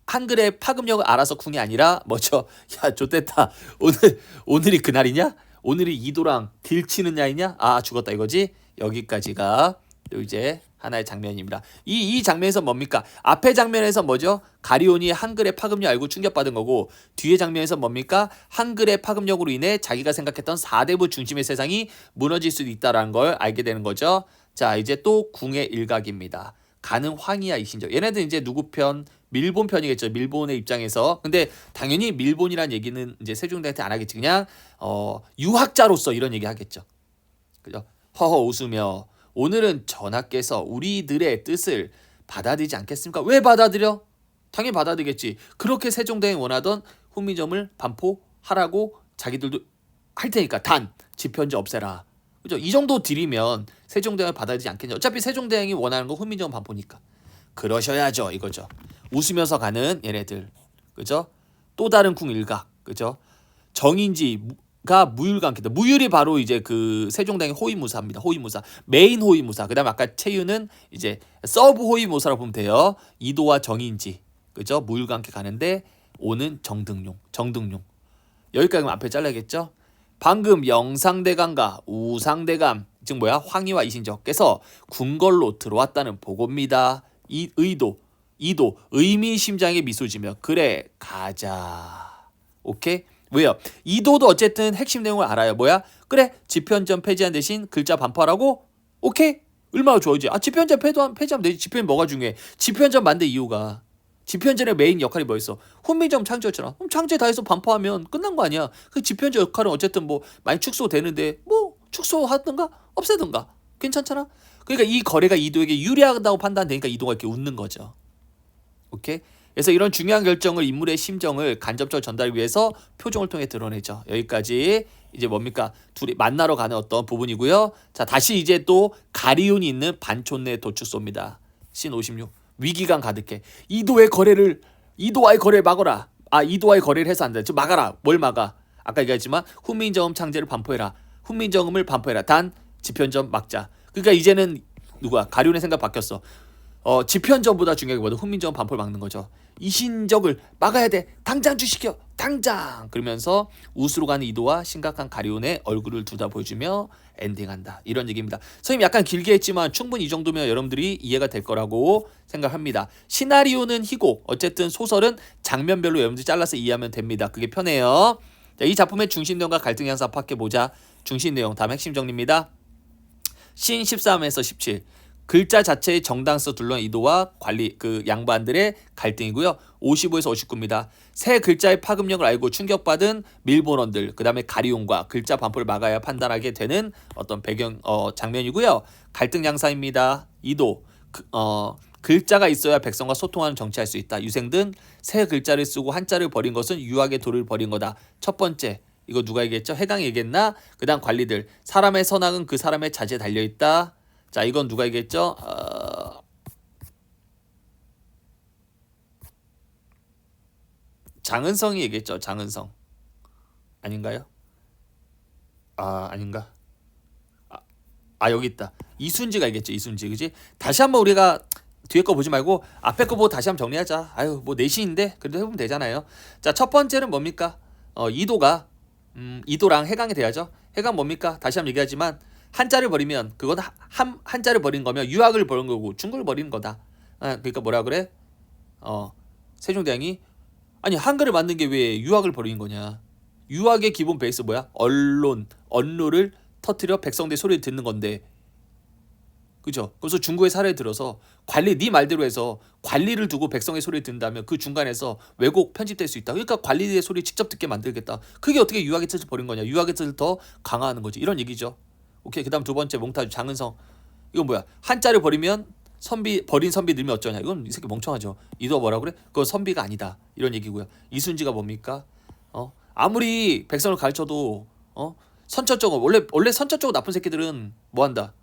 한글의 파급력을 알아서 쿵이 아니라 뭐죠? 야 좋댔다. 오늘이 그날이냐? 오늘이 이도랑 딜치는 날이냐? 아 죽었다 이거지? 여기까지가 이제 하나의 장면입니다. 이 장면에서 뭡니까? 앞에 장면에서 뭐죠? 가리온이 한글의 파급력 알고 충격받은 거고 뒤에 장면에서 뭡니까? 한글의 파급력으로 인해 자기가 생각했던 4대부 중심의 세상이 무너질 수도 있다는 걸 알게 되는 거죠. 자 이제 또 궁의 일각입니다. 가는 황이야 이신적. 얘네들 이제 누구 편? 밀본 편이겠죠. 밀본의 입장에서. 근데 당연히 밀본이란 얘기는 이제 세종대한테 안 하겠지. 그냥 유학자로서 이런 얘기 하겠죠. 그죠? 허허 웃으며 오늘은 전하께서 우리들의 뜻을 받아들이지 않겠습니까? 왜 받아들여? 당연히 받아들이겠지. 그렇게 세종대왕이 원하던 훈민정음을 반포하라고 자기들도 할 테니까 단 지편제 없애라. 그죠? 이 정도 딜이면 세종대왕을 받아들이지 않겠냐. 어차피 세종대왕이 원하는 건 훈민정음 반포니까. 그러셔야죠 이거죠. 웃으면서 가는 얘네들. 그죠? 또 다른 궁 일각. 그죠? 정인지가 무율관계다. 무율이 바로 이제 그 세종대왕의 호위무사입니다. 호위무사. 메인 호위무사. 그다음에 아까 채유는 이제 서브 호위무사라고 보면 돼요. 이도와 정인지. 그죠? 무율관계 가는데 오는 정등용. 여기까지 앞에 잘라야겠죠? 방금 영상대감과 우상대감 즉 뭐야? 황희와 이신적께서 궁궐로 들어왔다는 보고입니다. 이 이도 의미심장의 미소 지며 그래 가자. 오케이? 왜요? 이도도 어쨌든 핵심 내용을 알아요. 뭐야? 그래 지편전 폐지한 대신 글자 반포하라고? 오케이? 얼마나 좋아지? 지편전 폐지하면 되지. 지편이 뭐가 중요해? 지편전 만든 이유가 지편전의 메인 역할이 뭐였어? 훈민정음 창조였잖아. 그럼 창조에 다 해서 반포하면 끝난 거 아니야. 그 지편전 역할은 어쨌든 뭐 많이 축소되는데 뭐 축소하든가 없애든가 괜찮잖아. 그러니까 이 거래가 이도에게 유리하다고 판단되니까 이도가 이렇게 웃는 거죠. 오케이? 그래서 이런 중요한 결정을 인물의 심정을 간접적으로 전달하기 위해서 표정을 통해 드러내죠. 여기까지 이제 뭡니까? 둘이 만나러 가는 어떤 부분이고요. 자 다시 이제 또 가리온이 있는 반촌내 도축소입니다. 신 56 위기감 가득해. 이도와의 거래를 막아라. 이도와의 거래를 해서 안 돼. 즉 막아라. 뭘 막아? 아까 얘기했지만 훈민정음 창제를 반포해라. 훈민정음을 반포해라. 단 지편전 막자. 그러니까 이제는 누구야? 가리온의 생각 바뀌었어. 지편전보다 중요한 게 뭐든 훈민정음 반포를 막는 거죠. 이신적을 막아야 돼. 당장 주시켜. 당장. 그러면서 우수로 가는 이도와 심각한 가리온의 얼굴을 둘 다 보여주며 엔딩한다. 이런 얘기입니다. 선생님 약간 길게 했지만 충분히 이 정도면 여러분들이 이해가 될 거라고 생각합니다. 시나리오는 희곡. 어쨌든 소설은 장면별로 여러분들이 잘라서 이해하면 됩니다. 그게 편해요. 자, 이 작품의 중심 내용과 갈등 양상 파악해보자. 중심 내용 다음 핵심 정리입니다. 신 13에서 17 글자 자체의 정당성 둘러싼 이도와 관리 그 양반들의 갈등이고요. 55에서 59입니다. 새 글자의 파급력을 알고 충격받은 밀본원들 그 다음에 가리온과 글자 반포를 막아야 판단하게 되는 어떤 배경 장면이고요. 갈등 양상입니다. 이도 글자가 있어야 백성과 소통하는 정치할 수 있다. 유생든 새 글자를 쓰고 한자를 버린 것은 유학의 도를 버린 거다. 첫 번째 이거 누가 얘기했죠? 해당이 얘기했나? 그 다음 관리들 사람의 선악은 그 사람의 자제에 달려있다. 자 이건 누가 얘기했죠? 장은성이 얘기했죠. 장은성. 아닌가요? 아닌가? 여기 있다. 이순지가 얘기했죠. 이순지. 그지? 다시 한번 우리가 뒤에 거 보지 말고 앞에 거 보고 다시 한번 정리하자. 아유, 뭐 내신인데 그래도 해보면 되잖아요. 자, 첫 번째는 뭡니까? 이도가 이도랑 해강이 돼야죠. 해강 뭡니까? 다시 한번 얘기하지만 한자를 버리면 그건 한자를 버린 거면 유학을 버린 거고 중국을 버리는 거다. 그러니까 뭐라 그래? 세종대왕이 아니 한글을 만든 게 왜 유학을 버리는 거냐? 유학의 기본 베이스 뭐야? 언론을 터뜨려 백성들 소리를 듣는 건데, 그죠? 그래서 중국의 사례를 들어서 네 말대로 해서 관리를 두고 백성의 소리를 듣는다면 그 중간에서 왜곡 편집될 수 있다. 그러니까 관리의 소리 직접 듣게 만들겠다. 그게 어떻게 유학의 뜻을 버린 거냐? 유학의 뜻을 더 강화하는 거지. 이런 얘기죠. 오케이. 그다음 두 번째 몽타주 장은성. 이건 뭐야? 한자를 버리면 버린 선비 늘면 어쩌냐? 이건 이 새끼 멍청하죠. 이도 뭐라 그래? 그건 선비가 아니다. 이런 얘기고요. 이순지가 뭡니까? 아무리 백성을 가르쳐도 선천적으로 원래 선천적으로 나쁜 새끼들은 뭐 한다?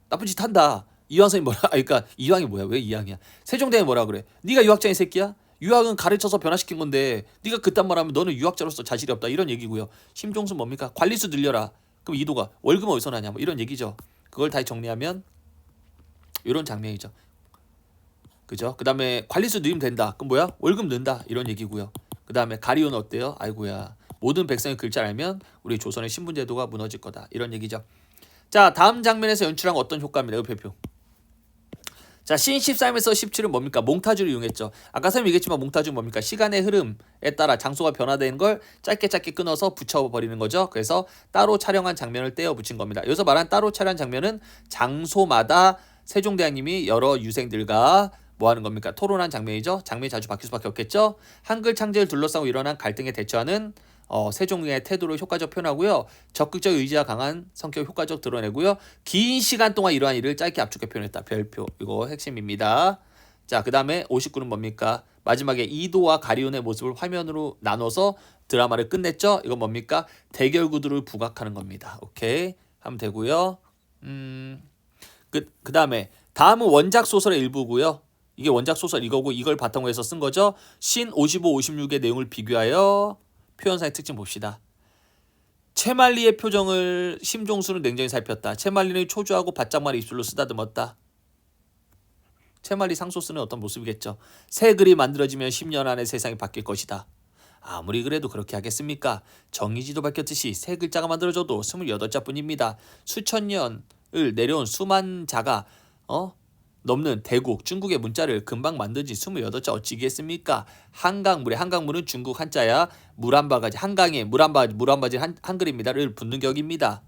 나쁜 짓 한다. 이황 선생님 뭐라? 그러니까 이황이 뭐야? 왜 이황이야? 세종대왕이 뭐라 그래? 네가 유학자인 새끼야? 유학은 가르쳐서 변화시킨 건데 네가 그딴 말하면 너는 유학자로서 자질이 없다. 이런 얘기고요. 심종수 뭡니까? 관리수 늘려라. 그럼 이도가 월급 어디서 나냐? 뭐 이런 얘기죠. 그걸 다 정리하면 이런 장면이죠. 그죠? 그 다음에 관리수 늘리면 된다. 그럼 뭐야? 월급 는다. 이런 얘기고요. 그 다음에 가리오는 어때요? 아이고야. 모든 백성이 글자를 알면 우리 조선의 신분제도가 무너질 거다. 이런 얘기죠. 자, 다음 장면에서 연출한 어떤 효과입니다. 별표. 자, 신 13에서 17은 뭡니까? 몽타주를 이용했죠. 아까 선생님 얘기했지만 몽타주는 뭡니까? 시간의 흐름에 따라 장소가 변화되는 걸 짧게 끊어서 붙여버리는 거죠. 그래서 따로 촬영한 장면을 떼어 붙인 겁니다. 여기서 말한 따로 촬영한 장면은 장소마다 세종대왕님이 여러 유생들과 뭐 하는 겁니까? 토론한 장면이죠. 장면이 자주 바뀔 수밖에 없겠죠. 한글 창제를 둘러싸고 일어난 갈등에 대처하는 세종의 태도를 효과적 표현하고요. 적극적 의지가 강한 성격을 효과적 드러내고요. 긴 시간 동안 이러한 일을 짧게 압축해 표현했다. 별표. 이거 핵심입니다. 자, 그 다음에 59는 뭡니까? 마지막에 이도와 가리온의 모습을 화면으로 나눠서 드라마를 끝냈죠. 이건 뭡니까? 대결 구도를 부각하는 겁니다. 오케이. 하면 되고요. 그 다음에 다음은 원작 소설의 일부고요. 이게 원작 소설 이거고 이걸 바탕으로 해서 쓴 거죠. 신 55, 56의 내용을 비교하여 표현상의 특징 봅시다. 채말리의 표정을 심종수는 냉정히 살폈다. 채말리는 초조하고 바짝마리 입술로 쓰다듬었다. 채말리 상소스는 어떤 모습이겠죠. 새 글이 만들어지면 10년 안에 세상이 바뀔 것이다. 아무리 그래도 그렇게 하겠습니까? 정의지도 밝혔듯이 새 글자가 만들어져도 28자뿐입니다. 수천 년을 내려온 수만 자가 넘는 대국 중국의 문자를 금방 만든지 28자 어찌겠습니까? 한강물은 중국 한자야. 물 한 바가지 한강에 물 한 바가지 한글입니다를 붙는 격입니다.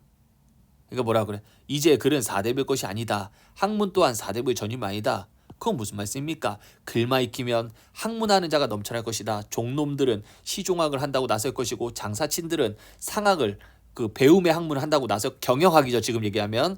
그러니까 뭐라 그래? 이제 글은 4대부의 것이 아니다. 학문 또한 4대부의 전임 아니다. 그건 무슨 말씀입니까? 글만 익히면 학문하는 자가 넘쳐날 것이다. 종놈들은 시종학을 한다고 나설 것이고 장사친들은 상학을 배움의 학문을 한다고 나서 경영학이죠. 지금 얘기하면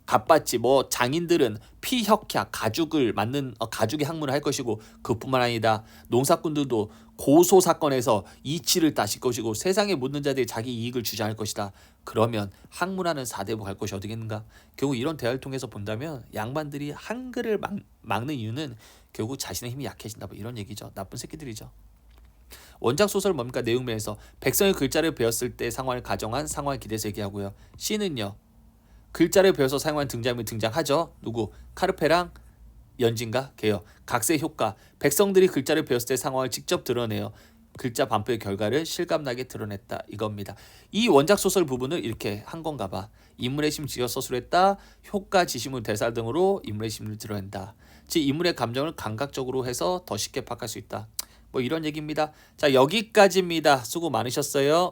갑받지 장인들은 피혁학 가죽을 만든 가죽의 학문을 할 것이고 그뿐만 아니다. 농사꾼들도 고소 사건에서 이치를 따실 것이고 세상에 묻는 자들이 자기 이익을 주장할 것이다. 그러면 학문하는 4대부 갈 것이 어디겠는가? 결국 이런 대화를 통해서 본다면 양반들이 한글을 막는 이유는 결국 자신의 힘이 약해진다. 이런 얘기죠. 나쁜 새끼들이죠. 원작 소설 뭡니까? 내용면에서 백성의 글자를 배웠을 때 상황을 가정한 상황을 기대해서 얘기하고요. 시는요. 글자를 배워서 사용한 등장인물이 등장하죠. 누구? 카르페랑 연진과 개요. 각세 효과. 백성들이 글자를 배웠을 때 상황을 직접 드러내요. 글자 반포의 결과를 실감나게 드러냈다. 이겁니다. 이 원작 소설 부분을 이렇게 한 건가 봐. 인물의 심 지어 서술했다. 효과, 지시물, 대사 등으로 인물의 심을 드러낸다. 즉 인물의 감정을 감각적으로 해서 더 쉽게 파악할 수 있다. 이런 얘기입니다. 자, 여기까지입니다. 수고 많으셨어요.